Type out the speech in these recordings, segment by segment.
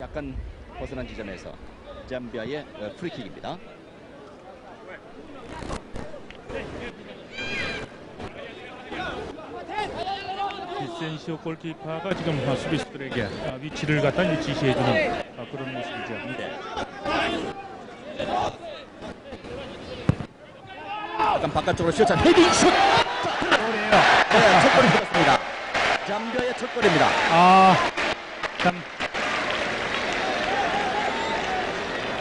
약간 벗어난 지점에서 잠비아의 프리킥입니다. 비센시오 골키퍼가 지금 수비수들에게 위치를 갖다 지시해주는 그런 모습이죠. 네. 약간 바깥쪽으로 슛, 헤딩 슛! 네, 첫 골이 들었습니다. 잠비아의 첫 골입니다. 참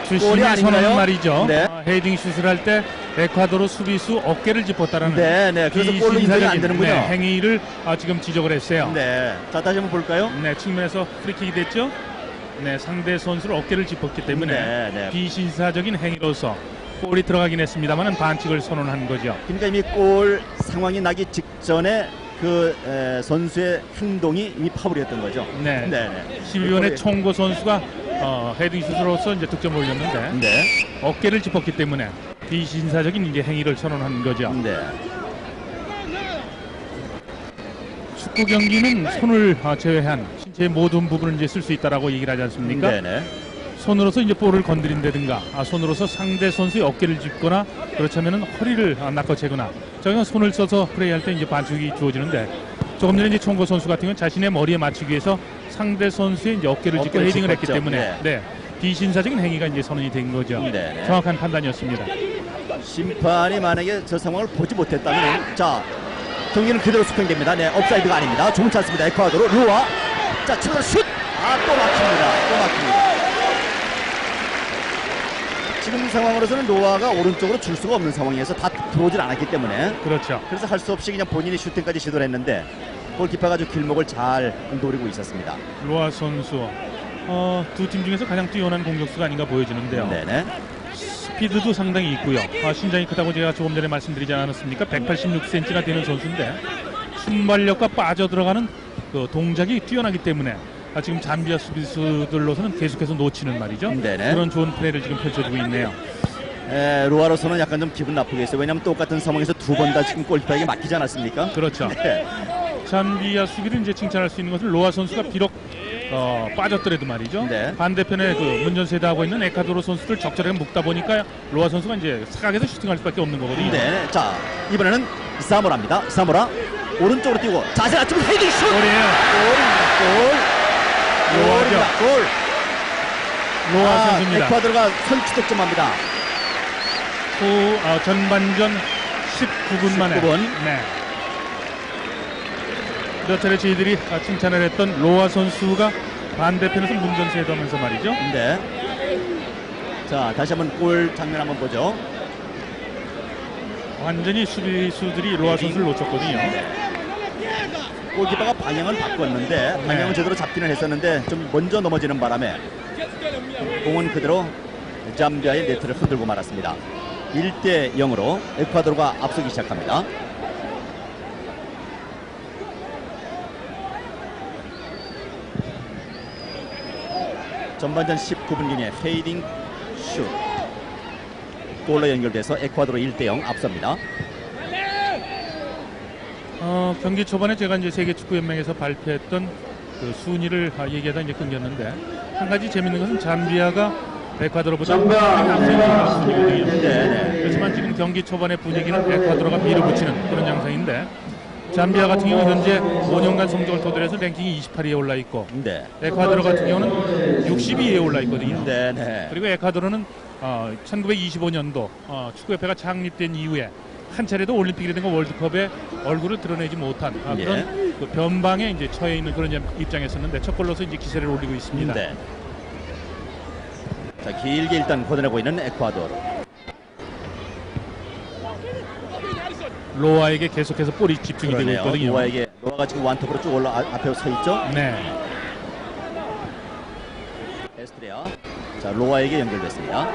골이 주심의 아닌가요? 선언은 말이죠. 네. 헤딩 슛을 할 때 에콰도르 수비수 어깨를 짚었다라는 네, 그래서 골로 인정이 안 되는군요. 행위를 지금 지적을 했어요. 네, 자 다시 한번 볼까요? 네, 측면에서 프리킥이 됐죠. 네, 상대 선수를 어깨를 짚었기 때문에 비신사적인 행위로서 골이 들어가긴 했습니다만은 반칙을 선언한 거죠. 그러니까 이미 골 상황이 나기 직전에 그 선수의 행동이 이미 파울이었던 거죠. 네. 12번의 총고 선수가 헤딩 슛으로서 이제 득점을 올렸는데 어깨를 짚었기 때문에 비신사적인 이제 행위를 선언한 거죠. 축구 경기는 손을 제외한 신체의 모든 부분을 이제 쓸 수 있다라고 얘기를 하지 않습니까? 손으로서 이제 볼을 건드린다든가 손으로서 상대 선수의 어깨를 짚거나 그렇다면은 허리를 낚아채거나 저희가 손을 써서 플레이할 때 이제 반칙이 주어지는데 조금 전에 이제 총고 선수 같은 경우는 자신의 머리에 맞추기 위해서 상대 선수의 이제 어깨를 짚고 헤딩을 했기 때문에 비신사적인 행위가 이제 선언이 된 거죠. 정확한 판단이었습니다. 심판이 만약에 저 상황을 보지 못했다면 자 경기는 그대로 수평됩니다. 네, 업사이드가 아닙니다. 좋은 찬스입니다. 에콰도르 루아 자 치는 슛! 또 막힙니다. 또 막힙니다. 지금 상황으로서는 로아가 오른쪽으로 줄 수가 없는 상황에서 다 들어오질 않았기 때문에 그렇죠. 그래서 할 수 없이 그냥 본인이 슈팅까지 시도를 했는데 골키퍼가 아주 길목을 잘 노리고 있었습니다. 로아 선수 두 팀 중에서 가장 뛰어난 공격수가 아닌가 보여지는데요. 스피드도 상당히 있고요. 신장이 크다고 제가 조금 전에 말씀드리지 않았습니까? 186cm나 되는 선수인데 순발력과 빠져들어가는 그 동작이 뛰어나기 때문에 지금 잠비아 수비수들로서는 계속해서 놓치는 말이죠. 그런 좋은 플레이를 지금 펼쳐주고 있네요. 로아로서는 약간 좀 기분 나쁘겠어요. 왜냐하면 똑같은 상황에서 두 번 다 지금 골키퍼에게 맡기지 않았습니까? 그렇죠. 잠비아 수비를 이제 칭찬할 수 있는 것은 로아 선수가 비록 빠졌더라도 말이죠. 반대편에 그 문전세다하고 있는 에콰도르 선수들 적절하게 묶다 보니까 로아 선수가 이제 사각에서 슈팅할 수밖에 없는 거거든요. 자 이번에는 사모라입니다. 사모라 오른쪽으로 뛰고 자세 낮추고 헤딩 슛! 골! 로아 선수입니다. 에콰도르가 선취 득점합니다. 후 전반전 19분 만에 몇 차례 저희들이 칭찬을 했던 로아 선수가 반대편에서 문전세도하면서 말이죠. 자 다시 한번 골 장면 한번 보죠. 완전히 수비수들이 로아 선수를 놓쳤거든요. 골키퍼가 방향을 바꿨는데 방향을 제대로 잡기는 했었는데 좀 먼저 넘어지는 바람에 공은 그대로 잠비아의 네트를 흔들고 말았습니다. 1대0으로 에콰도르가 앞서기 시작합니다. 전반전 19분 경에 헤딩 슛 골로 연결돼서 에콰도르 1대0 앞섭니다. 경기 초반에 제가 이제 세계축구연맹에서 발표했던 그 순위를 얘기하다 이제 끊겼는데 한 가지 재밌는 것은 잠비아가 에콰도르보다 앞서 순위거든요. 그렇지만 지금 경기 초반의 분위기는 에콰도르가 밀어붙이는 그런 양상인데 잠비아 같은 경우는 현재 5년간 성적을 토대로 해서 랭킹이 28위에 올라 있고 에콰도르 같은 경우는 62위에 올라 있거든요. 그리고 에콰도르는 1925년도 축구협회가 창립된 이후에 한 차례도 올림픽이라든가 월드컵에 얼굴을 드러내지 못한 그런 그 변방에 이제 처해 있는 그런 입장이었었는데 첫 골로서 이제 기세를 올리고 있습니다. 자 길게 일단 걷어내고 있는 에콰도르. 로아에게 계속해서 볼이 집중이 되고 있거든요. 로아가 지금 완톱으로 쭉 올라 앞에 서 있죠. 에스트레아. 자 로아에게 연결됐습니다.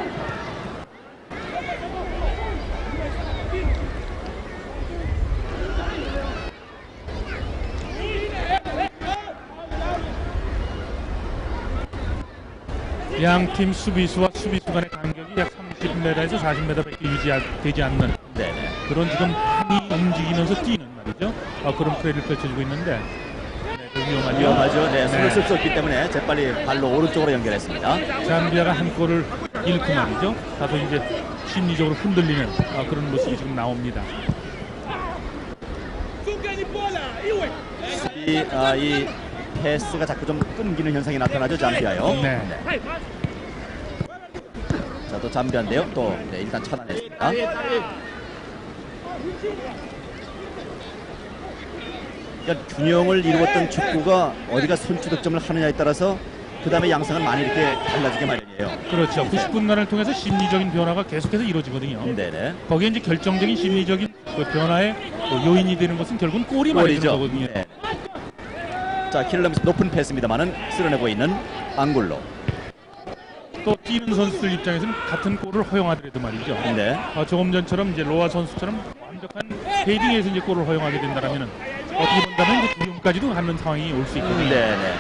양팀 수비수와 수비수 간의 간격이 약 30m에서 40m밖에 되지 않는 그런 지금 힘이 움직이면서 뛰는 말이죠. 그런 플레이를 펼쳐주고 있는데 위험하죠. 위험하죠. 네, 손을 쓸 수 없기 때문에 재빨리 발로 오른쪽으로 연결했습니다. 잠비아가 한 골을 잃고 말이죠. 다소 이제 심리적으로 흔들리는 그런 모습이 지금 나옵니다. 이 패스가 자꾸 좀 끊기는 현상이 나타나죠. 잠비아요. 네. 자, 또 잠비아인데요. 또 일단 차단했습니다. 그러니까 균형을 이루었던 축구가 어디가 선취 득점을 하느냐에 따라서 그 다음에 양상은 많이 이렇게 달라지게 마련이에요. 그렇죠. 90분간을 통해서 심리적인 변화가 계속해서 이루어지거든요. 네네. 거기에 이제 결정적인 심리적인 그 변화의 요인이 되는 것은 결국은 골이 많이 되는 거거든요. 네. 자, 킬러면서 높은 패스입니다만은 쓸어내고 있는 앙굴로. 또 뛰는 선수들 입장에서는 같은 골을 허용하더라도 말이죠. 네. 조금 전처럼 이제 로아 선수처럼 완벽한 헤딩에서 이제 골을 허용하게 된다면은 어떻게 본다면 이제 두명까지도 하는 상황이 올 수 있거든요. 네네.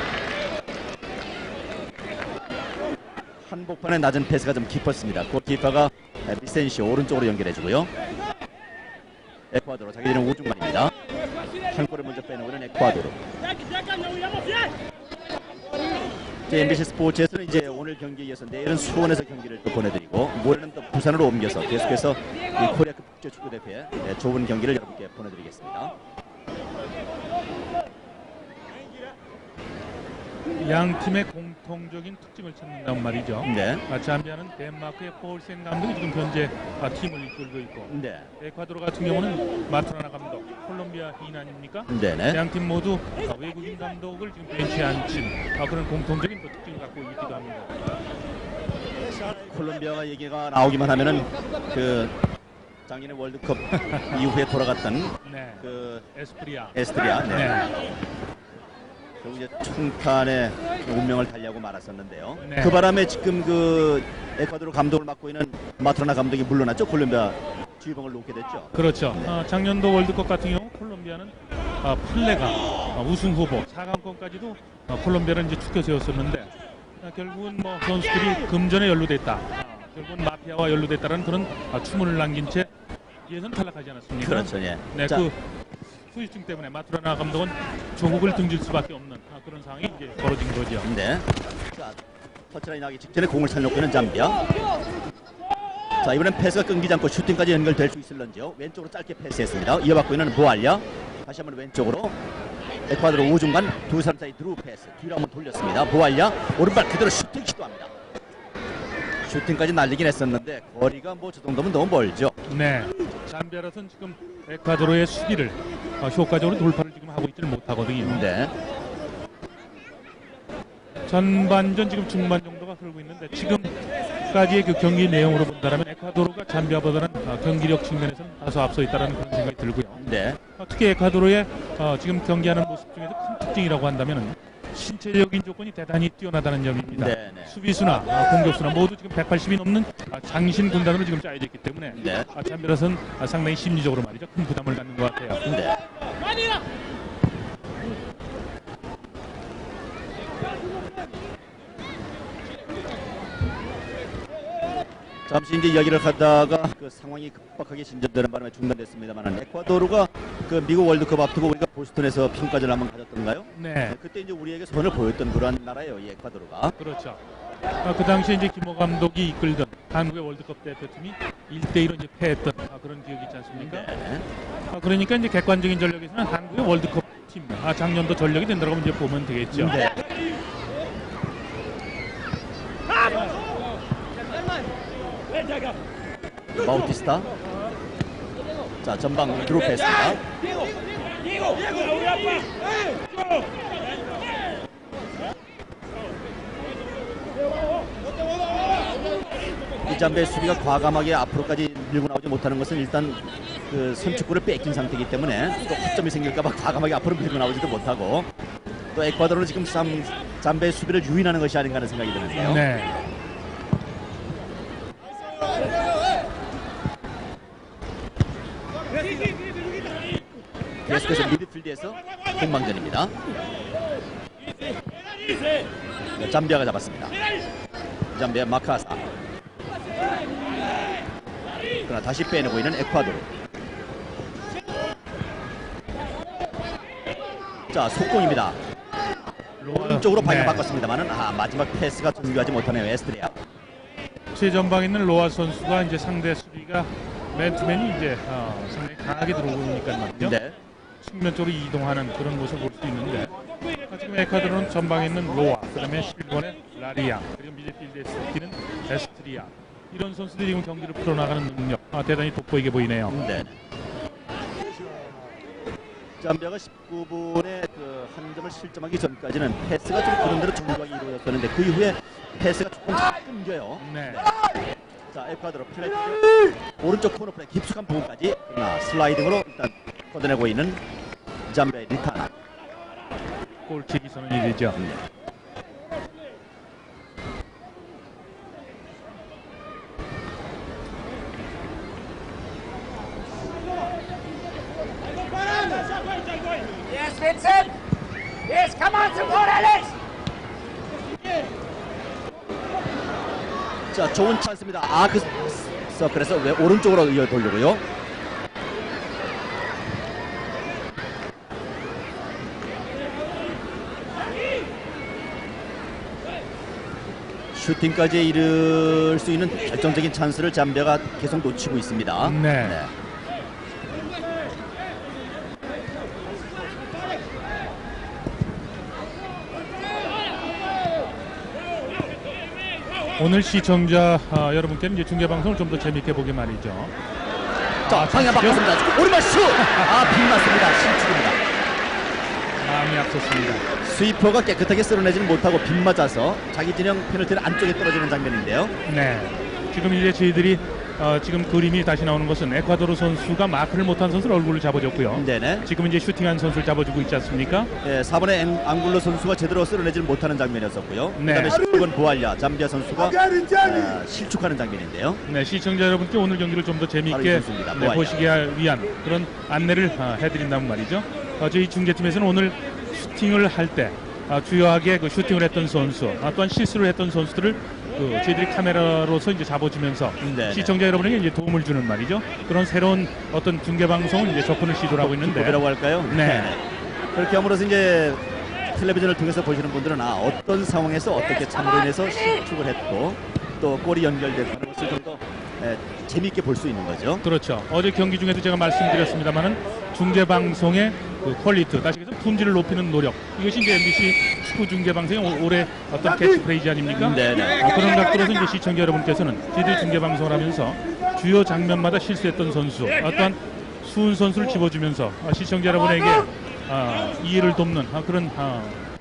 한복판의 낮은 패스가 좀 깊었습니다. 골키퍼가 비센시 오른쪽으로 연결해주고요. 에콰도르 자기들은 우중간입니다. 한 골을 먼저 빼놓고 있는 에콰도르. MBC 스포츠에서는 이제 오늘 경기에 이어서 내일은 수원에서 경기를 또 보내드리고 모레는 또 부산으로 옮겨서 계속해서 이 코리아급 국제축구대회에 좋은 경기를 여러분께 보내드리겠습니다. 양 팀의 공통적인 특징을 찾는단 말이죠. 네. 잠비아는 덴마크의 폴센 감독이 지금 현재 팀을 이끌고 있고, 네. 에콰도르 같은 경우는 마트라나 감독, 콜롬비아인 아닙니까? 네네. 양 팀 모두 외국인 감독을 지금 벤치에 앉힌 그런 공통적인 특징을 갖고 있기도 합니다. 콜롬비아가 얘기가 나오기만 하면은 그 작년에 월드컵 이후에 돌아갔던 네. 그 에스프리아. 에스트리아. 네. 네. 결국 이제 총탄의 운명을 달리하고 말았었는데요. 네. 그 바람에 지금 그 에콰도르 감독을 맡고 있는 마트라나 감독이 물러났죠. 콜롬비아 주의봉을 놓게 됐죠. 그렇죠. 네. 작년도 월드컵 같은 경우 콜롬비아는 플레가 우승 후보 4강권까지도 콜롬비아를 이제 축켜 세웠었는데 결국은 뭐 선수들이 금전에 연루됐다. 결국은 마피아와 연루됐다는 그런 추문을 남긴 채 예선 탈락하지 않았습니까? 그렇죠. 예. 네, 자, 그 후유증 때문에 마트라나 감독은 조국을 등질 수밖에 없는 그런 상황이 이제 벌어진 거죠. 네. 자, 터치라인 나기 직전에 공을 살려놓고 있는 잠비아. 자, 이번엔 패스가 끊기지 않고 슈팅까지 연결될 수 있을런지요. 왼쪽으로 짧게 패스했습니다. 이어받고 있는 보알랴. 다시 한번 왼쪽으로 에콰도르 우중간 두 사람 사이 드루 패스. 뒤로 한번 돌렸습니다. 보알랴 오른발 그대로 슈팅 시도합니다. 슈팅까지 날리긴 했었는데 거리가 뭐 저 정도면 너무 멀죠. 네. 잠비아라서는 지금 에콰도르의 수비를 효과적으로 돌파를 지금 하고 있지는 못하거든요. 네. 전반전 지금 중반 정도가 흐르고 있는데 지금까지의 그 경기 내용으로 본다면 에콰도르가 잠비아보다는 경기력 측면에서는 다소 앞서 있다는 그런 생각이 들고요. 네. 특히 에콰도르의 지금 경기하는 모습 중에서 큰 특징이라고 한다면 신체적인 조건이 대단히 뛰어나다는 점입니다. 네, 네. 수비수나 공격수나 모두 지금 180이 넘는 장신 군단으로 지금 짜여져 있기 때문에 네. 잠비아라서는 상당히 심리적으로 말이죠 큰 부담을 갖는 것 같아요. 네. 잠시 이제 이야기를 하다가 그 상황이 급박하게 진전되는 바람에 중단됐습니다만 에콰도르가 그 미국 월드컵 앞두고 우리가 보스턴에서 평가전을 한번 가졌던가요? 네, 그때 이제 우리에게 손을 보였던 그러한 나라예요, 이 에콰도르가. 그렇죠. 그 당시에 이제 김호 감독이 이끌던 한국의 월드컵 대표팀이 1대1로 이제 패했던 그런 기억이 있지 않습니까? 네. 그러니까 이제 객관적인 전력에서는 한국의 월드컵 팀 작년도 전력이 된다고 이제 보면 되겠죠. 네. 바우티스타. 자, 전방 드롭 했습니다. 이 잠베의 수비가 과감하게 앞으로까지 밀고 나오지 못하는 것은 일단 그 선축구를 뺏긴 상태이기 때문에 또 허점이 생길까봐 과감하게 앞으로 밀고 나오지도 못하고 또 에콰도르는 지금 잠베의 수비를 유인하는 것이 아닌가 하는 생각이 드는데요. 네. 계속해서 미드필드에서 공방전입니다. 잠비아가 잡았습니다. 잠비아 마카사. 그러나 다시 빼내고 있는 에콰도르. 자, 속공입니다. 오른쪽으로 방향 네. 바꿨습니다만은 마지막 패스가 정교하지 못하네요. 에스트리아. 최전방에 있는 로아 선수가 이제 상대 수비가 맨투맨이 이제 상당히 강하게 들어오니까 말이죠. 네. 측면 쪽으로 이동하는 그런 모습을 볼 수 있는데 지금 에콰도르는 전방에 있는 로아, 그다음에 11번의 라리앙, 그리고 미드필드에서 뛰는 에스트리아, 이런 선수들이 지금 경기를 풀어나가는 능력 대단히 돋보이게 보이네요. 네. 잠비아가 19분에 그 한 점을 실점하기 전까지는 패스가 좀 그런 대로 정교하게 이루어졌었는데 그 이후에 패스가 조금 끊겨요. 네. 자, 에콰도르 플레이 오른쪽 코너 플레이 깊숙한 부분까지 슬라이딩으로 일단 걷어내고 있는 잠비아의 리타나. 골킥이 선언이 되죠. Yes, Vincent. Yes, come on, support Alex. 자, 좋은 찬스입니다. 그 서클에서 왜 오른쪽으로 이어 돌리고요. 슈팅까지 이룰 수 있는 결정적인 찬스를 잠비아가 계속 놓치고 있습니다. 네. 오늘 시청자 여러분께는 이제 중계 방송을 좀 더 재미있게 보게 말이죠. 자, 방향 바꿨습니다. 오른발 슛! 빗맞습니다. 실축입니다. 마음이 앞섰습니다. 스위퍼가 깨끗하게 쓸어내지는 못하고 빗맞아서 자기 진영 페널티 안쪽에 떨어지는 장면인데요. 네. 지금 이제 저희들이 지금 그림이 다시 나오는 것은 에콰도르 선수가 마크를 못한 선수를 얼굴을 잡아줬고요. 네네. 지금 이제 슈팅한 선수를 잡아주고 있지 않습니까? 네, 4번의 앙굴로 선수가 제대로 쓸어내지는 못하는 장면이었었고요. 네. 그다음에 10번 보알야 잠비아 선수가 실축하는 장면인데요. 네, 시청자 여러분께 오늘 경기를 좀 더 바로 이 재미있게 선수입니다. 네, 보아야. 보시기 위한 그런 안내를 해드린다는 말이죠. 저희 중계팀에서는 오늘 슈팅을 할 때 주요하게 그 슈팅을 했던 선수, 또한 실수를 했던 선수들을 저희들이 카메라로서 이제 잡아주면서 네네. 시청자 여러분에게 이제 도움을 주는 말이죠. 그런 새로운 어떤 중계 방송을 이제 접근을 시도를 하고 있는데. 기법이라고 할까요? 네. 그렇게 함으로써 이제 텔레비전을 통해서 보시는 분들은 어떤 상황에서 어떻게 참으로 인해서 실축을 했고 또 골이 연결됐다는 것을 좀 더 재미있게 볼 수 있는 거죠. 그렇죠. 어제 경기 중에도 제가 말씀드렸습니다만은 중계 방송의 그 퀄리티, 다시 말해서 품질을 높이는 노력, 이것이 이제 MBC 축구 중계 방송의 올해 어떤 캐치프레이즈 아닙니까? 네네. 그런 각도로서 이제 시청자 여러분께서는 저희들 중계 방송을 하면서 주요 장면마다 실수했던 선수, 또한 수훈 선수를 집어주면서 시청자 여러분에게 이해를 돕는 그런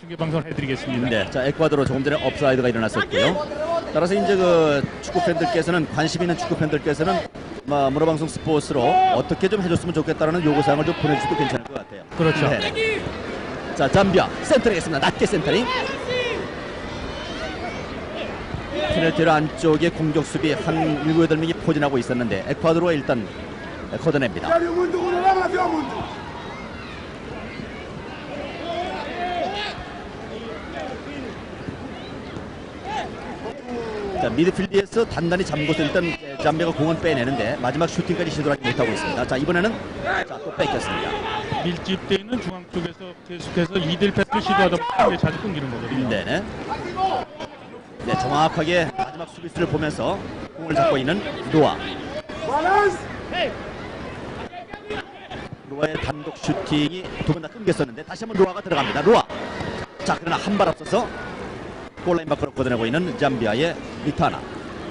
중계 방송을 해드리겠습니다. 네, 자, 에콰도르 조금 전에 업사이드가 일어났었고요. 따라서 이제 그 축구 팬들께서는, 관심 있는 축구 팬들께서는 문화방송 스포츠로 어떻게 좀 해줬으면 좋겠다는 요구사항을 좀 보내주셔도 괜찮을 것 같아요. 그렇죠. 네. 자, 잠비아 센터링했습니다. 낮게 센터링. 페널티로 안쪽에 공격 수비 한 7, 8명이 포진하고 있었는데 에콰도르가 일단 걷어냅니다. 자, 미드필드에서 단단히 잠궈서 일단 잠비아가 공은 빼내는데 마지막 슈팅까지 시도하지 못하고 있습니다. 자, 이번에는 또 뺏겼습니다. 밀집되어 있는 중앙 쪽에서 계속해서 2대1 패스를 시도하다 보면 자주 끊기는 거거든요. 네네. 네, 정확하게 마지막 수비수를 보면서 공을 잡고 있는 노아. 노아의 단독 슈팅이 두 번 다 끊겼었는데 다시 한번 노아가 들어갑니다. 노아. 자, 그러나 한 발 앞서서 골라인 밖으로 걷어내고 있는 잠비아의 리타나.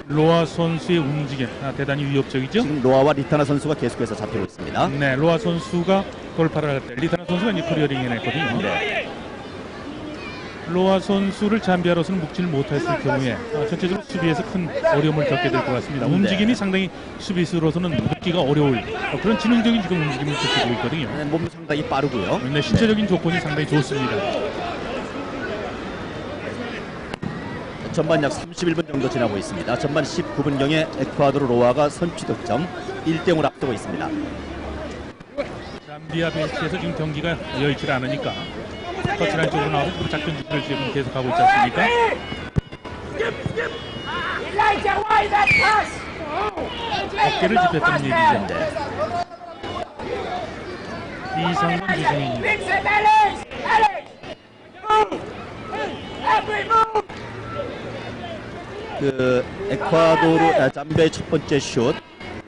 로아 선수의 움직임 대단히 위협적이죠. 지금 노아와 리타나 선수가 계속해서 잡히고 있습니다. 네, 로아 선수가 돌파를 할 때 리타나 선수가 이제 클리어링 해냈거든요. 네. 로아 선수를 잠비아로서는 묶지를 못했을 경우에 전체적으로 수비에서 큰 어려움을 겪게 될 것 같습니다. 네. 움직임이 상당히 수비수로서는 묶기가 어려울 그런 지능적인 지금 움직임을 펼치고 있거든요. 네, 몸도 상당히 빠르고요. 네, 신체적인 조건이 상당히 좋습니다. 전반 약 31분 정도 지나고 있습니다. 전반 19분경에 에콰도르 로아가 선취 득점 1대0으로 앞서고 있습니다. 잠비아 벤치에서 지금 경기가 여의치 않으니까 터치라인 쪽으로 나와서 지금 작전 지시를 지금 계속하고 있지 않습니까? Elijah, why that pass? 어깨를 짚었다는 얘기죠. 네. 이상은 유승인입니다. Vincent, Alex! Alex! Move! Every move. 그 에콰도르 잠비아의 첫 번째 슛,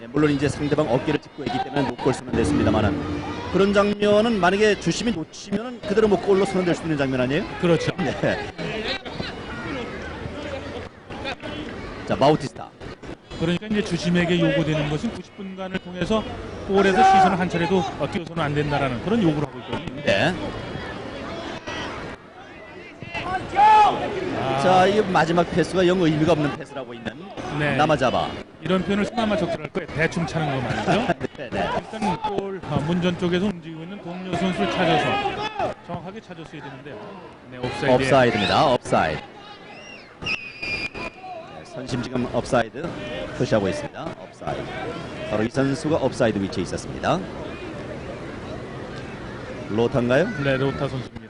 물론 이제 상대방 어깨를 짚고 있기 때문에 노골 선언됐습니다만은 그런 장면은 만약에 주심이 놓치면은 그대로 뭐 골로 선언될 수 있는 장면 아니에요? 그렇죠. 네. 자, 바우티스타. 그러니까 이제 주심에게 요구되는 것은 90분간을 통해서 볼에서 시선을 한 차례도 띄워서는 안 된다라는 그런 요구를 하고 있거든요. 네. On Joe. 아, 자, 이 마지막 패스가 영 의미가 없는 패스라고 있는 네. 남아잡아. 이런 표현을 쓰나마 적절할 거예요. 대충 차는 거 말이죠. 네, 네. 일단 골 문전 쪽에서 움직이고 있는 동료 선수를 찾아서 정확하게 찾았어야 되는데요. 네, 옵사이드. 업사이드입니다. 업사이드. 네, 선심 지금 업사이드 표시하고 있습니다. 업사이드. 바로 이 선수가 업사이드 위치에 있었습니다. 로타인가요? 네, 로타 선수입니다.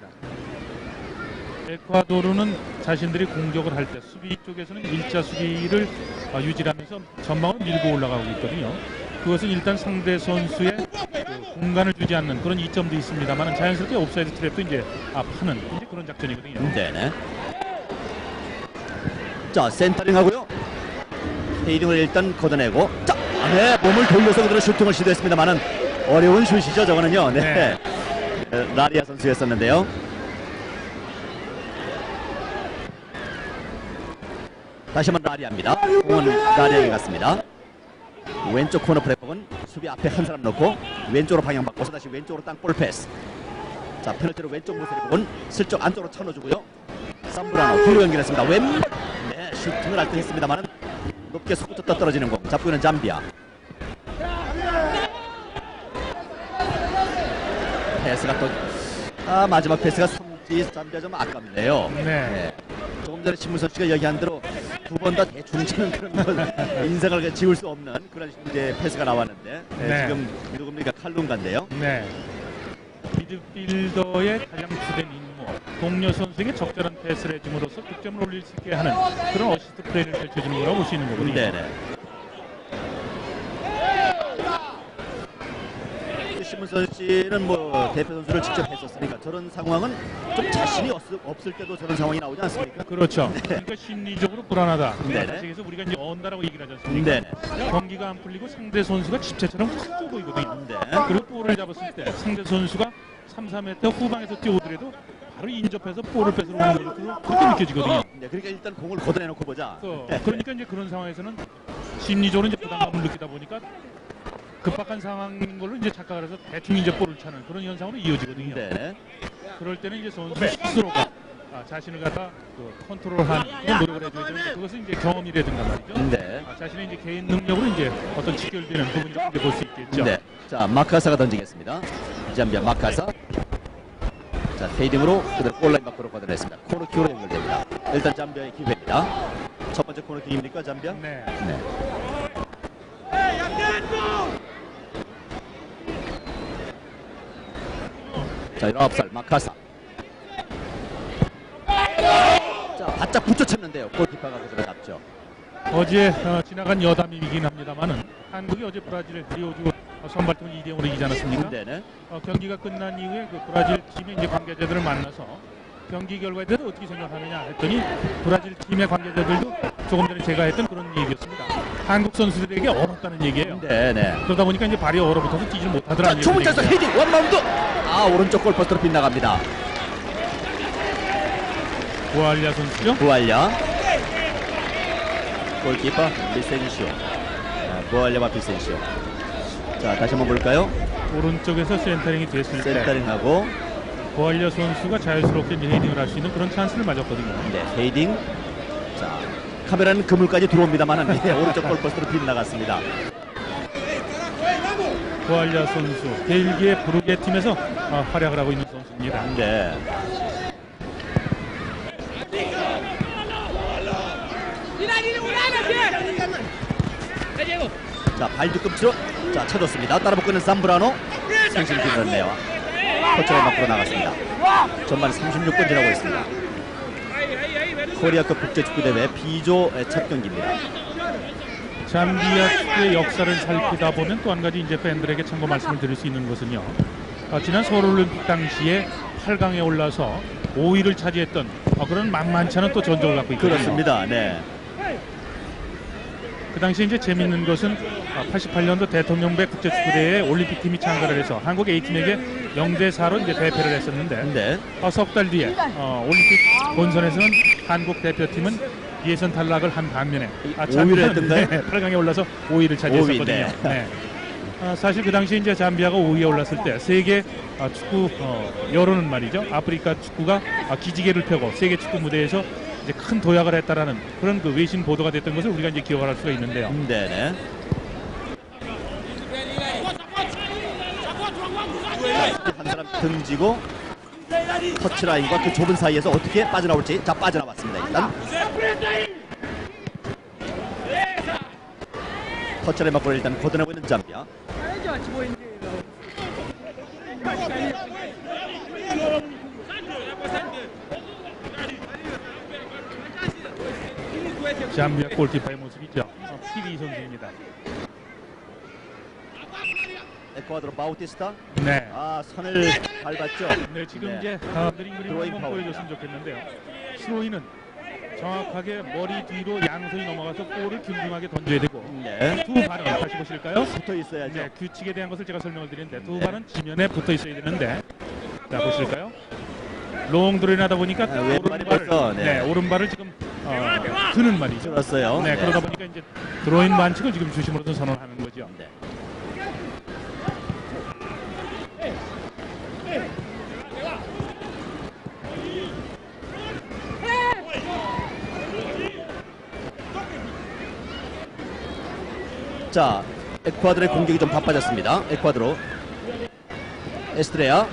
에콰도르는 자신들이 공격을 할 때 수비 쪽에서는 일자 수비를 유지하면서 전방으로 밀고 올라가고 있거든요. 그것은 일단 상대 선수의 그 공간을 주지 않는 그런 이점도 있습니다만 자연스럽게 옵사이드 트랩도 이제 파는 이제 그런 작전이거든요. 네네. 자, 센터링 하고요. 헤이딩을 일단 걷어내고, 자, 네, 몸을 돌려서 그대로 슈팅을 시도했습니다만은 어려운 슛이죠, 저거는요. 네. 라리아 선수였었는데요. 다시 한번 라리아입니다. 공은 라리아에게 갔습니다. 왼쪽 코너 프레퍼는 수비 앞에 한 사람 넣고 왼쪽으로 방향 바꿔서 다시 왼쪽으로 땅볼 패스. 자, 페널티로 왼쪽 모서리 부분 슬쩍 안쪽으로 쳐넣어주고요. 삼브라노 뒤로 연결했습니다. 왼발. 네, 슈팅을 할 때 했습니다만 높게 솟구쳐 떨어지는 공. 잡고 있는 잠비아. 패스가 또 마지막 패스가 삼지 잠비아 좀 아깝네요. 네. 조금 전에 신문선 씨가 얘기한 대로 두 번 다 대충 치는 그런 인생을 지울 수 없는 그런 이제 패스가 나왔는데 네. 지금 누굽니까? 칼룬가인데요. 네. 미드필더의 가장 주된 임무, 동료 선수에게 적절한 패스를 해줌으로써 득점을 올릴 수 있게 하는 그런 어시스트 플레이를 펼쳐주는 거라고 볼 수 있는 거거든요. 네네. 신문선 씨는 뭐 대표 선수를 직접 했었으니까 저런 상황은 좀 자신이 없을 때도 저런 상황이 나오지 않습니까? 그렇죠. 그러니까 심리적으로 불안하다. 네네. 그래서 우리가 이제 언다라고 얘기를 하지 않습니까? 네네. 경기가 안 풀리고 상대 선수가 집체처럼 확 쪄 보이거든요. 네. 그리고 볼을 잡았을 때 상대 선수가 3-4m 후방에서 뛰어오더라도 바로 인접해서 볼을 뺏으러 오는 것으로 그렇게 느껴지거든요. 네, 그러니까 일단 공을 걷어내놓고 보자. 그러니까 이제 그런 상황에서는 심리적으로 이제 부담감을 느끼다 보니까 급박한 상황인 걸로 이제 착각을 해서 대충 이제 볼을 차는 그런 현상으로 이어지거든요. 네. 그럴 때는 이제 선수 스스로가 자신을 갖다 컨트롤하는 그런 노력을 해줘야 되는데 그것은 이제 경험이라든가 말이죠. 네. 자신의 이제 개인 능력으로 이제 어떤 직결되는 부분이라고 볼 수 있겠죠. 네. 자, 마카사가 던지겠습니다. 잠비아 마카사. 자, 페이딩으로 그대로 골라인 밖으로 걷어냈습니다. 코너킥으로 연결됩니다. 일단 잠비아의 기회입니다. 첫 번째 코너킥입니까, 잠비아? 네. 네. 자, 19살 마카사. 자, 바짝 붙여쳤는데요. 골키퍼가 그대로 잡죠. 어제 지나간 여담이긴 합니다만은 한국이 어제 브라질을 리오주 선발팀을 2대0으로 이기지 않았습니까? 네네. 경기가 끝난 이후에 그 브라질 팀의 이제 관계자들을 만나서 경기 결과에 대해서 어떻게 생각하느냐 했더니 브라질 팀의 관계자들도 조금 전에 제가 했던 그런 얘기였습니다. 한국 선수들에게 얼었다는 얘기예요. 네네. 그러다 보니까 이제 발이 얼어붙어서 뛰질 못하더라는 자, 얘기예요. 주문자에서 헤딩 원바운드. 오른쪽 골포스트로 빗나갑니다. 보알리아 선수죠? 부알랴. 골키퍼 비센시오. 부알랴와 비센시오. 자, 다시 한번 볼까요? 오른쪽에서 센터링이 됐을 때 센터링하고 보알리아 선수가 자유스럽게 이제 헤딩을 할 수 있는 그런 찬스를 맞았거든요. 네, 헤딩. 자, 카메라는 그물까지 들어옵니다만 오른쪽 골포스트로 빗나갔습니다. 보알리아 선수 벨기에 브루게 팀에서 활약을 하고 있는 선수입니다. 네. 자, 발 뒤꿈치로 자, 쳐줬습니다. 따라붙고 있는 삼브라노. 생신 길었네요. 코치가 밖으로 나갔습니다. 전반 36분 지나고 있습니다. 코리아컵 국제축구대회 B조 첫 경기입니다. 잠비아 축구의 역사를 살피다 보면 또 한 가지 이제 팬들에게 참고 말씀을 드릴 수 있는 것은요. 지난 서울올림픽 당시에 8강에 올라서 5위를 차지했던 그런 만만치 않은 또 전적을 갖고 있거든요. 그렇습니다. 네. 그 당시 이제 재밌는 것은 88년도 대통령배 국제축구대회에 올림픽팀이 참가를 해서 한국 A팀에게 0대4로 이제 대패를 했었는데 네. 석 달 뒤에 올림픽 본선에서는 한국 대표팀은 예선 탈락을 한 반면에 5위를 했던가요? 8강에 올라서 5위를 차지했었거든요. 5위, 네. 네. 사실 그 당시 이제 잠비아가 5위에 올랐을 때 세계 축구 여론은 말이죠. 아프리카 축구가 기지개를 펴고 세계 축구 무대에서 이제 큰 도약을 했다라는 그런 그 외신 보도가 됐던 것을 우리가 이제 기억할 수가 있는데요. 네네. 한 사람 등지고 터치라인과 그 좁은 사이에서 어떻게 빠져나올지. 자, 빠져나왔습니다. 일단 터치라인 맞고 일단 걷어내고 있는 잠비아. 잠비아 골키퍼의 모습이죠. 피리 선수입니다. 에콰도르 바우티스타. 네. 선을 밟았죠. 네, 지금 네. 이제 느린 그림을 드로잉 한번 파울. 보여줬으면 좋겠는데요. 스로이는 정확하게 머리 뒤로 양손이 넘어가서 볼을 균등하게 던져야 되고 네. 두 발은 다시 보실까요? 붙어 있어야죠. 네, 규칙에 대한 것을 제가 설명을 드리는데 두 발은 지면에 붙어 있어야 되는데 자 보실까요? 롱 드로잉 하다 보니까 왼발이 오른발을 벌써, 네. 오른발을 지금 드는 말이죠. 들었어요. 네, 그러다 보니까 이제 드로잉 반칙을 지금 주심으로서 선언하는 거죠. 네. 자, 에콰도르의 공격이 좀 바빠졌습니다. 에콰도르 에스트레아.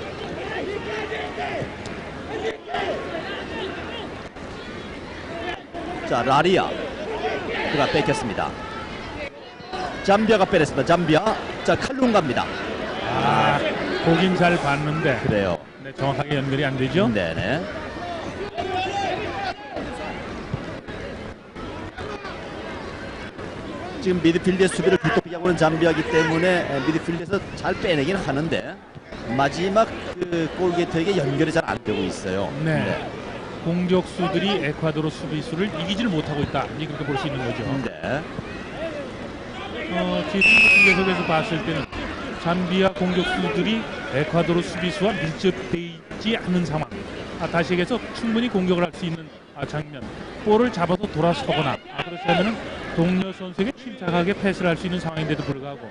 자, 라리아 그가 뺏겼습니다. 잠비아가 빼냈습니다. 잠비아. 자, 칼룽가입니다. 보긴 잘 봤는데 그래요. 네, 정확하게 연결이 안 되죠. 네네. 지금 미드필드의 수비를 두텁게 하고 있는 잠비아기 때문에 미드필드에서 잘 빼내긴 하는데 마지막 그 골게터에게 연결이 잘 안 되고 있어요. 네. 공격수들이 에콰도르 수비수를 이기지를 못하고 있다. 이제 그렇게 볼 수 있는 거죠. 네. 지금 계속해서 봤을 때는 잠비아 공격수들이 에콰도르 수비수와 밀접되어 있지 않는 상황. 다시 얘기해서 충분히 공격을 할 수 있는 장면. 볼을 잡아서 돌아서거나 그렇지 않으면 동료 선수에게 침착하게 패스를 할 수 있는 상황인데도 불구하고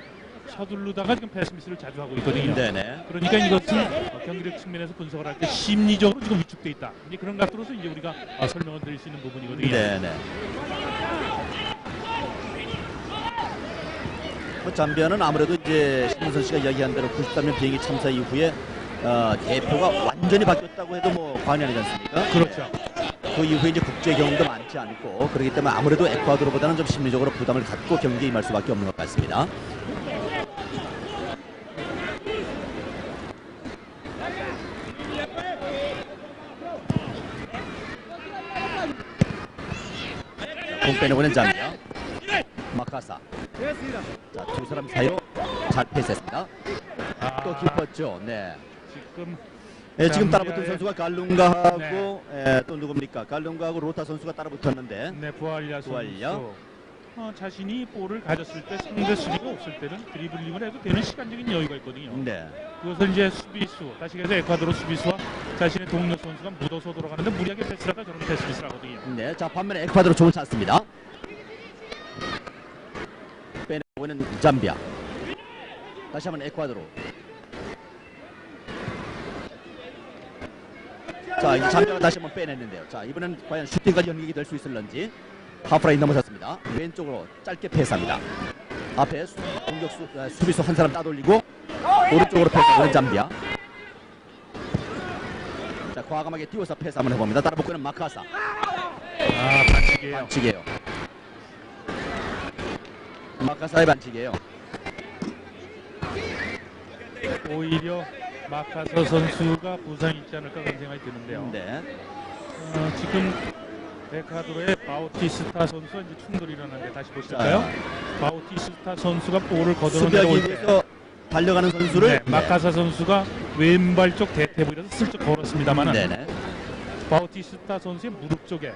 서둘르다가 지금 패스 미스를 자주 하고 있거든요. 네네. 그러니까 이것은 경기력 측면에서 분석을 할 때 심리적으로 지금 위축돼 있다. 이제 그런 각도로서 이제 우리가 설명을 드릴 수 있는 부분이거든요. 네네. 잠비아는 아무래도 이제 신문선 씨가 이야기한 대로 93년 비행기 참사 이후에 대표가 완전히 바뀌었다고 해도 뭐 과언이 아니지 않습니까? 그렇죠. 그 이후에 이제 국제 경험도 많지 않고 그렇기 때문에 아무래도 에콰도르보다는 좀 심리적으로 부담을 갖고 경기에 임할 수밖에 없는 것 같습니다. 공 빼내고 있는 잠비아. 마카사. 자, 두 사람 사이로 잘 패스했습니다. 또 깊었죠. 네. 지금 지금 따라붙은 잠비아의- 선수가 갈룽가하고 또 누굽니까? 갈룽가하고 로타 선수가 따라붙었는데 네, 부알리아 부알리아. 선수 자신이 볼을 가졌을 때 상대 수비가 없을 때는 드리블링을 해도 되는 시간적인 여유가 있거든요. 네. 그것을 이제 수비수, 다시 해서 에콰도르 수비수와 자신의 동료 선수가 묻어서 돌아가는데 무리하게 패스를 하다 저런 패스 미스를 하거든요. 네. 자, 반면에 에콰도르 좋은 찬스입니다. 빼내고 있는 잠비아. 다시 한번 에콰도르. 자, 이제 잠비아가 다시 한번 빼냈는데요. 자, 이번엔 과연 슈팅까지 연결이 될 수 있을런지. 하프라인 넘어섰습니다. 왼쪽으로 짧게 패스합니다. 앞에 공격수 수비수 한 사람 따돌리고 오른쪽으로 패스하는 잠비아. 자, 과감하게 띄워서 패스 한번 해봅니다. 따라붙고 있는 마카사. 반칙이에요. 반칙이에요. 마카사의 반칙이에요. 오히려 마카서 선수가 부상이 있지 않을까 그런 생각이 드는데요. 네. 지금 에콰도르의 바우티스타 선수와 이제 충돌이 일어났는데 다시 보실까요? 바우티스타 선수가 볼을 걷어내고 수비하기 올 때 위해서 달려가는 선수를 마카사 선수가 왼발 쪽 대퇴부에서 슬쩍 걸었습니다만은 네네. 바우티스타 바우티스타 선수의 무릎 쪽에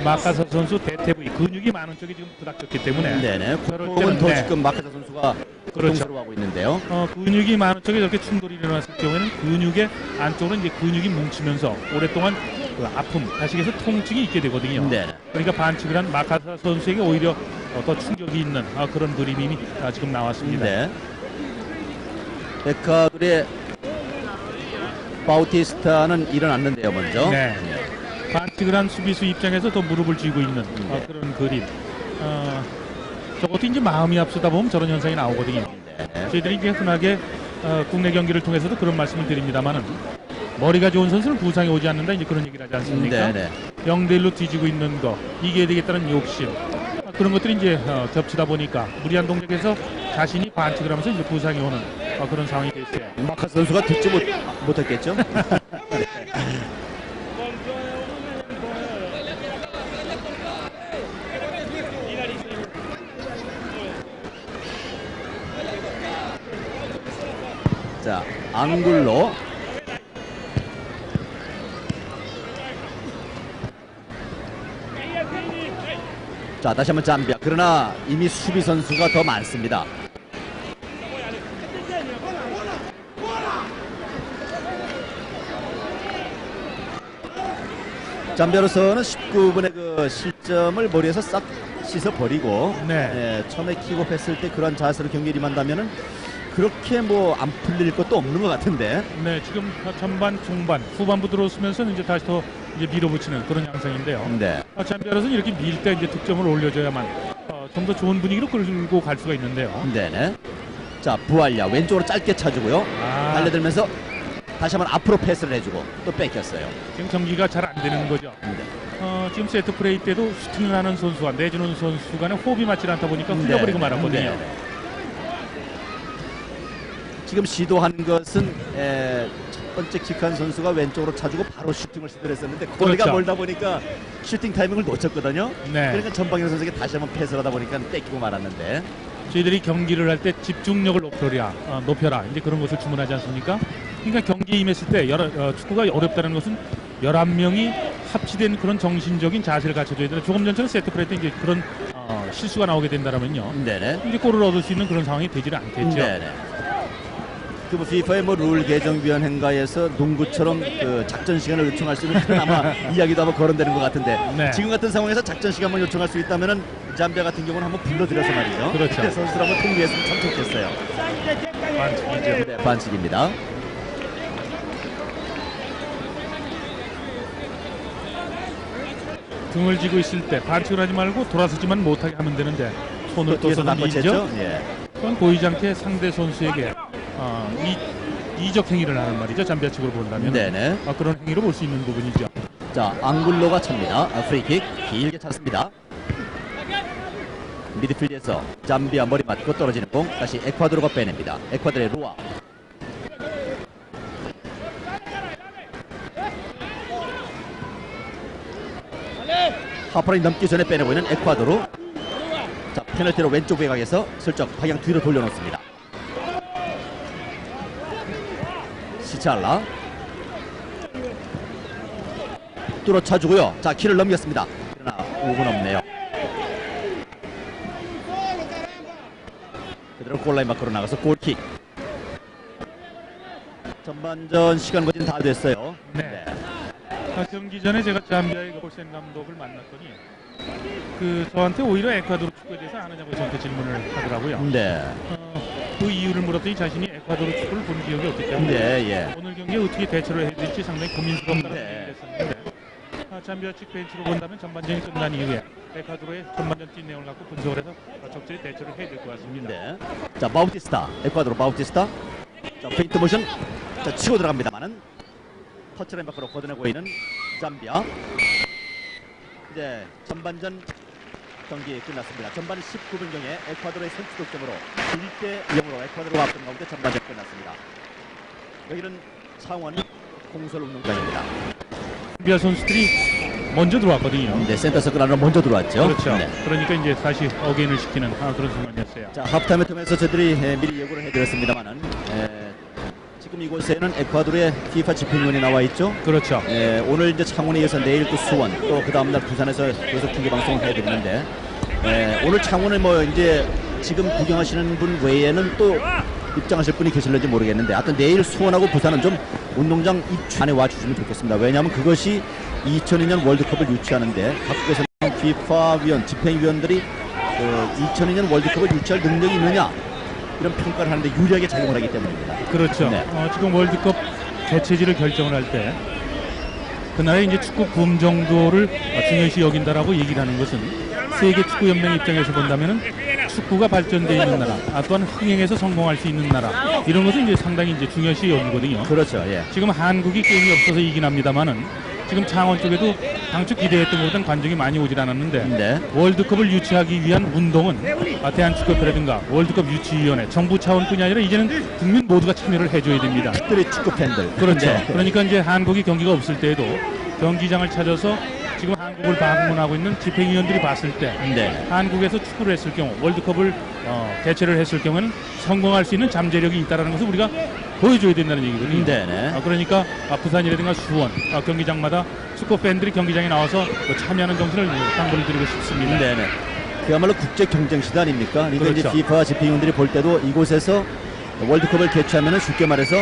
마카사 선수 대퇴부위 근육이 많은 쪽이 지금 부닥쳤기 때문에 네네. 저럴 그쪽은 더 때는, 지금 마카사 선수가 고통스러워하고 있는데요. 근육이 많은 쪽에 저렇게 충돌이 일어났을 경우에는 근육의 안쪽으로 이제 근육이 뭉치면서 오랫동안 그 아픔, 다시해서 통증이 있게 되거든요. 네. 그러니까 반칙을 한 마카사 선수에게 오히려 더 충격이 있는 그런 그림이 지금 나왔습니다. 네. 에콰도르의 바우티스타는 일어났는데요, 먼저. 네. 반칙을 한 수비수 입장에서 더 무릎을 쥐고 있는 그런 그림. 저것도 이제 마음이 앞서다 보면 저런 현상이 나오거든요. 네. 저희들이 이제 흔하게 국내 경기를 통해서도 그런 말씀을 드립니다만은 머리가 좋은 선수는 부상이 오지 않는다 이제 그런 얘기를 하지 않습니까? 네. 0대1로 뒤지고 있는 거, 이겨야 되겠다는 욕심, 그런 것들이 이제 겹치다 보니까 무리한 동작에서 자신이 반칙을 하면서 이제 부상이 오는 그런 상황이 됐어요. 마카사 선수가 듣지 못했겠죠? 자, 앙굴로. 자, 다시 한번 잠비아. 그러나 이미 수비 선수가 더 많습니다. 잠비아로서는 19분의 그 실점을 머리에서 싹 씻어버리고 네. 처음에 킥오프했을 때 그런 자세로 경기에 임한다면은 그렇게 뭐 안 풀릴 것도 없는 것 같은데. 네, 지금 전반, 중반, 후반부 들어오면서 이제 다시 더 이제 밀어붙이는 그런 양상인데요. 네. 잠비아로서는 이렇게 밀 때 이제 득점을 올려줘야만 좀 더 좋은 분위기로 끌고 갈 수가 있는데요. 네네. 자, 부알야 왼쪽으로 짧게 차주고요. 달려들면서 다시 한번 앞으로 패스를 해주고 또 뺏겼어요. 지금 경기가 잘 안 되는 거죠. 네. 지금 세트 플레이 때도 슈팅을 하는 선수와 내주는 선수 간에 호흡이 맞지 않다 보니까 흘려버리고 말았거든요. 네. 지금 시도한 것은 첫 번째 킥한 선수가 왼쪽으로 차주고 바로 슈팅을 시도를 했었는데 거리가 그렇죠. 멀다 보니까 슈팅 타이밍을 놓쳤거든요. 네. 그러니까 전방현 선수에게 다시 한번 패스를 하다 보니까 뺏기고 말았는데. 저희들이 경기를 할 때 집중력을 높여라 이제 그런 것을 주문하지 않습니까? 그러니까 경기에 임했을 때 축구가 어렵다는 것은 11명이 합치된 그런 정신적인 자세를 갖춰줘야 되는데 조금 전처럼 세트 플레이 때 이제 그런 실수가 나오게 된다면요. 네네. 이제 골을 얻을 수 있는 그런 상황이 되지는 않겠죠. 네네. 그 뭐 FIFA의 뭐 룰 개정위원회인가에서 농구처럼 그 작전 시간을 요청할 수 있는 그런 아마 이야기도 한번 거론되는 것 같은데 네. 지금 같은 상황에서 작전 시간만 요청할 수 있다면은 잠비아 같은 경우는 한번 불러들여서 말이죠. 그렇죠. 그때 선수들 한번 통비했으면 참 좋겠어요. 반칙이죠. 네, 반칙입니다. 등을 쥐고 있을 때 반칙을 하지 말고 돌아서지만 못하게 하면 되는데 손을 또 뒤에서 떠서 밀죠. 낚아챘죠. 예. 그건 보이지 않게 상대 선수에게 이적 행위를 하는 말이죠. 잠비아 측으로 본다면 네네. 그런 행위로 볼 수 있는 부분이죠. 자, 앙굴로가 찹니다. 프리킥 길게 찼습니다. 미드필드에서 잠비아 머리 맞고 떨어지는 공 다시 에콰도르가 빼냅니다. 에콰도르의 로아. 하프라인 넘기 전에 빼내고 있는 에콰도르. 자, 페널티로 왼쪽 외곽에서 슬쩍 방향 뒤로 돌려놓습니다. 시찰라 뚫어차주고요. 자, 키를 넘겼습니다. 그러나 5분 없네요. 그대로 골라인 밖으로 나가서 골킥. 전반전 시간 거진 다 됐어요. 네. 경기 전에 제가 잠비아의 홀센 감독을 만났더니 저한테 오히려 에콰도르 축구에 대해서 아느냐고 저한테 질문을 하더라고요. 네. 그 이유를 물었더니 자신이 에콰도르 축구를 본 기억이 없기 때문에 예. 오늘 경기에 어떻게 대처를 해야 될지 상당히 고민스럽다는 네. 얘기를 했었는데 잠비아 측 벤치로 본다면 전반전이 끝난 이후에 에콰도르의 전반전 뛴 내용을 갖고 분석을 해서 적절히 대처를 해야 될 것 같습니다. 네. 자, 바우티스타. 에콰도르 바우티스타. 자, 페인트 모션. 자, 치고 들어갑니다만은 터치라인 밖으로 걷어내고 있는 잠비아. 이제 전반전 경기 끝났습니다. 전반 19분경에 에콰도르의 선취 득점으로 1대 0으로 에콰도르가 앞선 가운데 전반전 끝났습니다. 여기는 창원 공설운동장입니다. 잠비아 선수들이 먼저 들어왔거든요. 네, 센터 서클 안으로 먼저 들어왔죠. 그렇죠. 네. 그러니까 이제 다시 어게인을 시키는 그런 순간이었어요. 자, 하프타임을 통해서 저희들이 미리 예고를 해드렸습니다만은 지금 이곳에는 에콰도르의 FIFA 집행위원이 나와 있죠. 그렇죠. 오늘 이제 창원에 이어서 내일 또 수원, 또 그 다음날 부산에서 계속 중계 방송을 해드리는데 오늘 창원을 뭐 이제 지금 구경하시는 분 외에는 또 입장하실 분이 계실는지 모르겠는데, 하여튼 내일 수원하고 부산은 좀 운동장 입주안에 와주시면 좋겠습니다. 왜냐하면 그것이 2002년 월드컵을 유치하는데 각국에서 FIFA 위원, 집행위원들이 2002년 월드컵을 유치할 능력이 있느냐 이런 평가를 하는데 유리하게 작용을 하기 때문입니다. 그렇죠. 네. 지금 월드컵 개최지를 결정을 할 때 그날의 이제 축구 붐 정도를 중요시 여긴다라고 얘기를 하는 것은 세계 축구 연맹 입장에서 본다면은 축구가 발전되어 있는 나라, 또한 흥행에서 성공할 수 있는 나라, 이런 것은 이제 상당히 이제 중요시 여기거든요. 그렇죠. 예. 지금 한국이 게임이 없어서 이긴 합니다만은 지금 창원 쪽에도 당초 기대했던 것보다는 관중이 많이 오질 않았는데 네. 월드컵을 유치하기 위한 운동은 대한축구협회라든가 월드컵 유치위원회, 정부 차원뿐이 아니라 이제는 국민 모두가 참여를 해줘야 됩니다. 특별히 축구 팬들. 그렇죠. 네. 그러니까 이제 한국이 경기가 없을 때에도 경기장을 찾아서 지금 한국을 방문하고 있는 집행위원들이 봤을 때 네. 한국에서 축구를 했을 경우, 월드컵을 개최를 했을 경우에는 성공할 수 있는 잠재력이 있다는 것을 우리가 보여줘야 된다는 얘기거든요. 네네. 그러니까 부산이라든가 수원 경기장마다 축구 팬들이 경기장에 나와서 참여하는 정신을 당부를 드리고 싶습니다. 네네. 그야말로 국제 경쟁 시대 아닙니까? 그러니까 그렇죠. 이제 FIFA 집행위원들이 볼 때도 이곳에서 월드컵을 개최하면 쉽게 말해서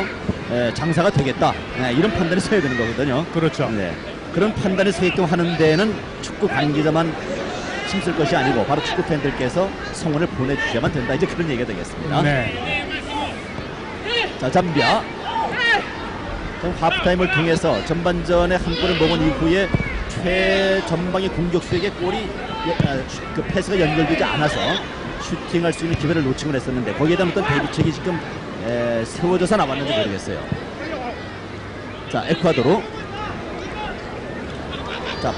장사가 되겠다, 이런 판단을 써야 되는 거거든요. 그렇죠. 네. 그런 판단을 서게끔 하는 데는 축구 관계자만 힘쓸 것이 아니고 바로 축구 팬들께서 성원을 보내주셔야만 된다, 이제 그런 얘기가 되겠습니다. 네. 자, 잠비아 하프타임을 통해서 전반전에 한 골을 먹은 이후에 최전방의 공격수에게 골이 그 패스가 연결되지 않아서 슈팅할 수 있는 기회를 놓치곤 했었는데 거기에 대한 어떤 대비책이 지금 세워져서 나왔는지 모르겠어요. 자, 에콰도르. 자,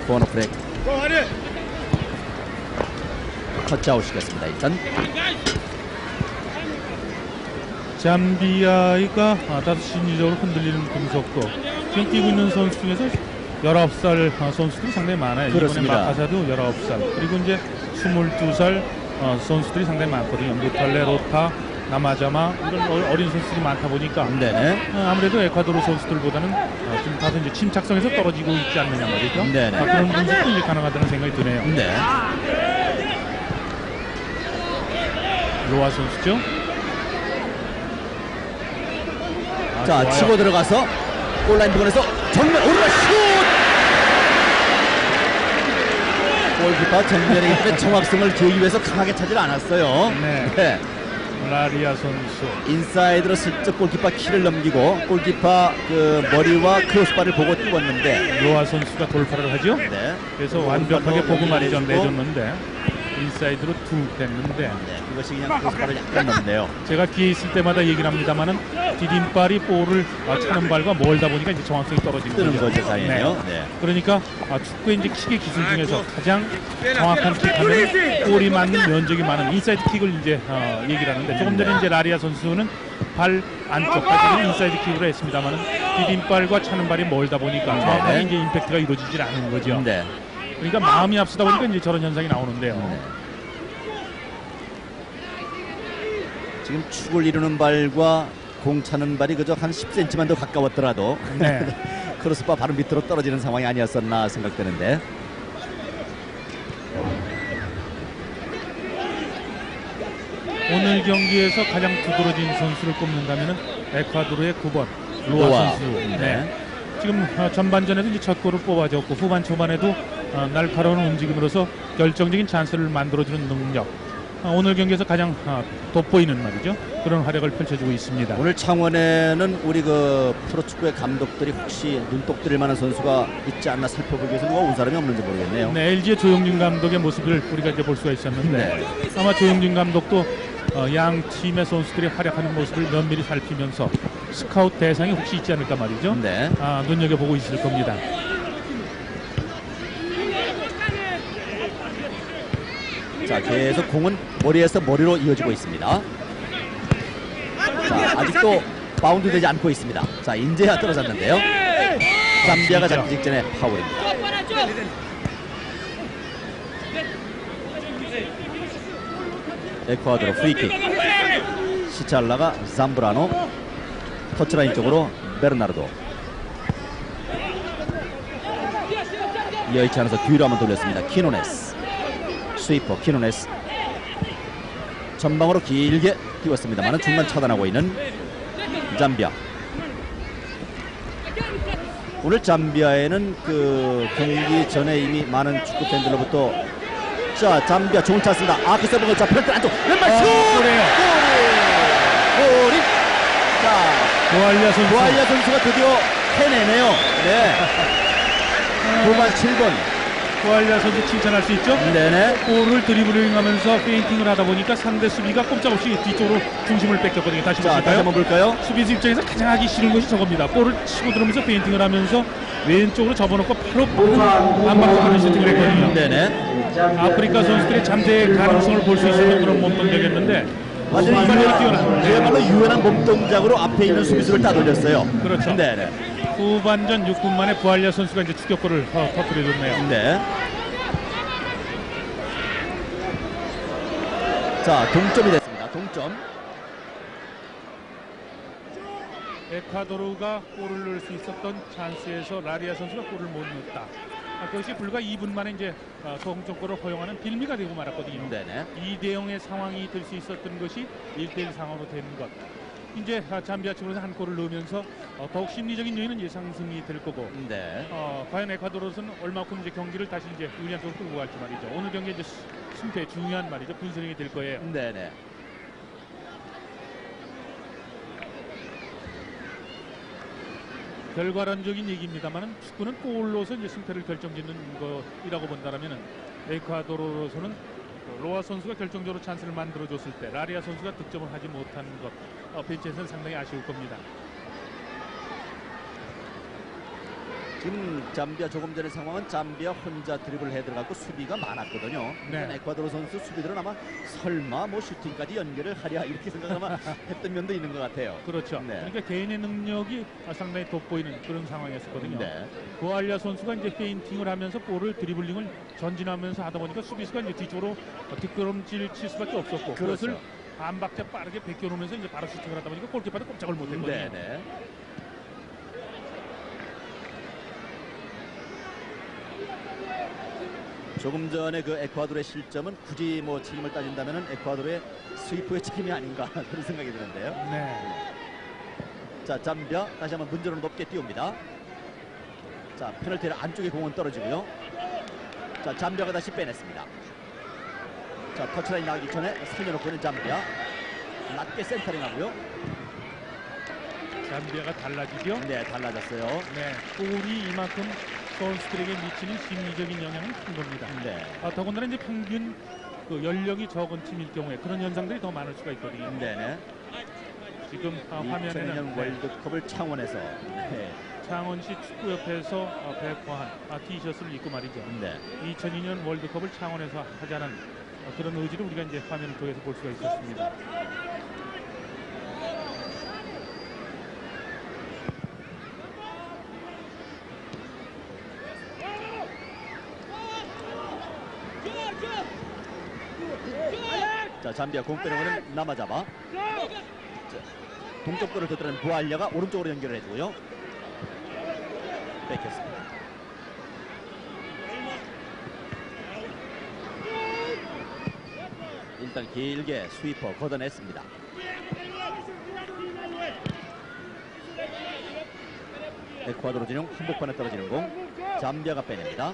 코너 프렉 터치아웃시켰습니다. 일단 잠비아가 다소 심리적으로 흔들리는 분석도 지금 뛰고 있는 선수 중에서 19살 선수들이 상당히 많아요. 그렇습니다. 이번에 마카사도 19살, 그리고 이제 22살 선수들이 상당히 많거든요. 무탈레, 로타, 나마자마, 이런 어린 선수들이 많다 보니까 네네. 아무래도 에콰도르 선수들보다는 좀 다소 이제 침착성에서 떨어지고 있지 않느냐 말이죠. 네네. 그런 분석도 이제 가능하다는 생각이 드네요. 네. 로아 선수죠. 자, 좋아요. 치고 들어가서 골라인 부근에서 정면 오른발 슛! 골키퍼 정면에 있는 정확성을 주기 위해서 강하게 차질 않았어요. 네. 라리아 선수. 인사이드로 슬쩍 골키퍼 키를 넘기고 골키퍼 그 머리와 크로스바를 보고 띄웠는데 로아 선수가 돌파를 하죠. 네. 그래서 완벽하게 보고 말이 전 내주고, 내줬는데 인사이드로 툭 됐는데, 네, 그것이 그냥 크로스바를 약간 넘네요. 제가 뒤에 있을 때마다 얘기를 합니다만은 디딤발이 볼을 차는 발과 멀다 보니까 이제 정확성이 떨어지는 뜨는 거죠. 거죠, 사이에요. 네. 그러니까 축구의 이제 킥의 기술 중에서 가장 정확한 킥하면 볼이 맞는 면적이 많은 인사이드 킥을 이제 얘기를 하는데, 조금 전에 이제 라리아 선수는 발 안쪽까지는 인사이드 킥으로 했습니다만은 디딤발과 차는 발이 멀다 보니까 정확하게 이제 임팩트가 이루어지질 않은 거죠. 네. 그러니까 마음이 앞서다 보니까 이제 저런 현상이 나오는데요. 네. 지금 축을 이루는 발과 공 차는 발이 그저 한 10cm만 더 가까웠더라도 네. 크로스바 바로 밑으로 떨어지는 상황이 아니었었나 생각되는데, 오늘 경기에서 가장 두드러진 선수를 꼽는다면은 에콰도르의 9번 로아 로아. 선수. 네. 지금 전반전에도 이제 첫 골을 뽑아줬고 후반 초반에도 날카로운 움직임으로서 결정적인 찬스를 만들어주는 능력, 오늘 경기에서 가장 돋보이는 말이죠. 그런 활약을 펼쳐주고 있습니다. 오늘 창원에는 우리 그 프로축구의 감독들이 혹시 눈독 들일 만한 선수가 있지 않나 살펴보기 위해서 누가 온 사람이 없는지 모르겠네요. 네, LG의 조용준 감독의 모습을 우리가 이제 볼 수가 있었는데 아마 조용준 감독도 양 팀의 선수들이 활약하는 모습을 면밀히 살피면서 스카우트 대상이 혹시 있지 않을까 말이죠. 네. 눈여겨보고 있을 겁니다. 자, 계속 공은 머리에서 머리로 이어지고 있습니다. 자, 아직도 바운드 되지 않고 있습니다. 자, 인제야 떨어졌는데요. 잠비아가 잡기 직전에 파울입니다. 에콰도르 프리킥. 시찰라가 잠브라노. 터치라인 쪽으로 베르나르도. 여의치 않아서 뒤로 한번 돌렸습니다. 키노네스. 스위퍼 키노네스. 전방으로 길게 띄웠습니다만 중간 차단하고 있는 잠비아. 오늘 잠비아에는 그 경기 전에 이미 많은 축구 팬들로부터 자 잠비아 좋은 찬스입니다. 그 세븐 자 페널티 안쪽 왼발 슛! 골이 자 보알리아 선수가 드디어 해내네요. 네. 후반 7분 보알리아 선수 칭찬할 수 있죠? 네네. 볼을 드리블링하면서 페인팅을 하다 보니까 상대 수비가 꼼짝없이 뒤쪽으로 중심을 뺏겼거든요. 다시 자, 다시 한번 보실까요? 볼까요? 수비수 입장에서 가장 하기 싫은 것이 저겁니다. 볼을 치고 들어오면서 페인팅을 하면서 왼쪽으로 접어놓고 바로 안박하는 슈팅을 했거든요. 네네. 아프리카 선수들의 잠재의 가능성을 볼 수 있었던 그런 몸동작이었는데 완전히 그야말로 유연한 몸동작으로 앞에 있는 수비수를 따돌렸어요. 그렇죠. 네네. 후반전 6분 만에 보알리아 선수가 이제 추격골을 터뜨려줬네요. 네. 자, 동점이 됐습니다. 동점. 에콰도르가 골을 넣을 수 있었던 찬스에서 라리아 선수가 골을 못 넣었다. 그것이 불과 2분 만에 이제 동점골을 허용하는 빌미가 되고 말았거든요. 네네. 2대0의 상황이 될 수 있었던 것이 1대1 상황으로 되는 것. 이제 잠비아 측으로서 한 골을 넣으면서 더욱 심리적인 요인은 예상승이 될 거고. 네. 과연 에콰도르는 얼마큼 이제 경기를 다시 이제 유리한 쪽으로 끌고 갈지 말이죠. 오늘 경기 이제 승패 중요한 말이죠. 분수령이 될 거예요. 네네. 결과론적인 얘기입니다만은 축구는 골로서 이제 승패를 결정짓는 것이라고 본다라면은 에콰도르로서는 로아 선수가 결정적으로 찬스를 만들어줬을 때 라리아 선수가 득점을 하지 못한 것 벤치에서는 상당히 아쉬울 겁니다. 지금 잠비아 조금 전의 상황은 잠비아 혼자 드리블을 해들어갔고 수비가 많았거든요. 네. 에콰도르 선수 수비들은 아마 설마 뭐 슈팅까지 연결을 하랴 이렇게 생각하면 했던 면도 있는 것 같아요. 그렇죠. 네. 그러니까 개인의 능력이 상당히 돋보이는 그런 상황이었거든요. 네. 보알리아 선수가 이제 페인팅을 하면서 볼을 드리블링을 전진하면서 하다 보니까 수비수가 이제 뒤쪽으로 뒷걸음질 칠 수밖에 없었고 그것을 그렇죠. 한 박자 빠르게 베껴놓으면서 이제 바로 슈팅을 하다 보니까 골키퍼도 꼼짝을 못했거든요. 네네. 조금 전에 그 에콰도르의 실점은 굳이 뭐 책임을 따진다면은 에콰도르의 스위프의 책임이 아닌가 그런 생각이 드는데요. 네. 자, 잠비아 다시 한번 문제로 높게 띄웁니다. 자, 페널티를 안쪽에 공은 떨어지고요. 자, 잠비아가 다시 빼냈습니다. 자, 터치라인 나가기 전에 살려놓고 있는 잠비아. 낮게 센터링하고요. 잠비아가 달라지죠. 네, 달라졌어요. 네. 골이 이만큼 선수들에게 미치는 심리적인 영향은 큰 겁니다. 네. 더군다나 이제 평균 그 연령이 적은 팀일 경우에 그런 현상들이 더 많을 수가 있거든요. 네네. 지금 2002년 화면에는 월드컵을 창원에서 네. 창원시 축구협회에서 배포한 티셔츠를 입고 말이죠. 네. 2002년 월드컵을 창원에서 하자는 그런 의지를 우리가 이제 화면을 통해서 볼 수가 있었습니다. 자, 잠비아 공 빼내고는 남아잡아. 동쪽골을 걷더라는 부알리아가 오른쪽으로 연결을 해주고요. 뺏겼습니다. 일단 길게 스위퍼 걷어냈습니다. 에콰도르 진영 한복판에 떨어지는 공. 잠비아가 빼냅니다.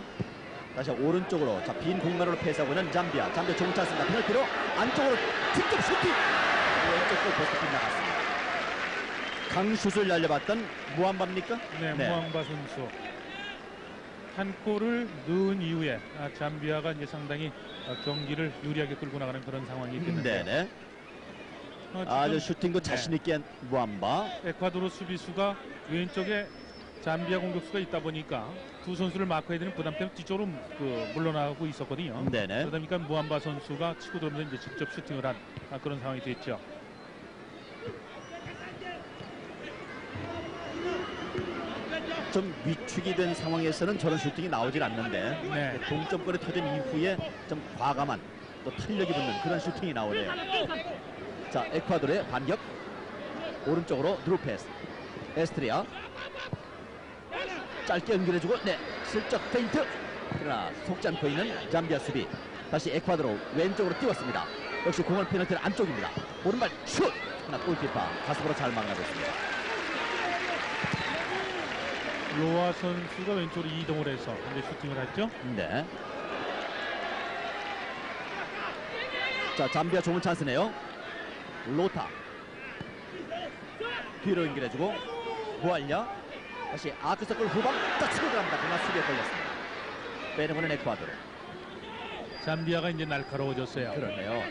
다시 오른쪽으로 자, 빈 공간으로 패스하고 있는 잠비아. 잠비아 좋은 찬스입니다. 페널티로 안쪽으로 직접 슈팅. 왼쪽 골 포스트 빗나갔습니다. 강슛을 날려봤던 무함바입니까? 네, 무함바 선수 한 골을 넣은 이후에 잠비아가 이제 상당히 경기를 유리하게 끌고 나가는 그런 상황이 됐는데 네네. 아주 슈팅도 자신 있게 한 무함바. 에콰도르 수비수가 왼쪽에 잠비아 공격수가 있다 보니까 두 선수를 마크해야 되는 부담 때문에 뒤쪽으로 물러나고 있었거든요. 네네. 그러다 보니까 무함바 선수가 치고 들어오면서 이제 직접 슈팅을 한 그런 상황이 됐죠. 좀 위축이 된 상황에서는 저런 슈팅이 나오질 않는데 네. 동점골이 터진 이후에 좀 과감한 또 탄력이 붙는 그런 슈팅이 나오네요. 자, 에콰도르의 반격. 오른쪽으로 드루 패스. 에스트리아 짧게 연결해주고 네, 슬쩍 페인트. 그러나 속지 않고 있는 잠비아 수비. 다시 에콰도르 왼쪽으로 띄웠습니다. 역시 공은 페널티는 안쪽입니다. 오른발 슛! 그러나 골키퍼 가슴으로 잘 막아줬습니다. 로아 선수가 왼쪽으로 이동을 해서 이제 슈팅을 했죠. 네. 자, 잠비아 좋은 찬스네요. 로타 뒤로 연결해주고 부알냐 다시 아크서클 후방 딱 치고 들어갑니다. 그러나 수비에 걸렸습니다. 빼는 거는 에콰도르. 잠비아가 이제 날카로워졌어요. 그러네요.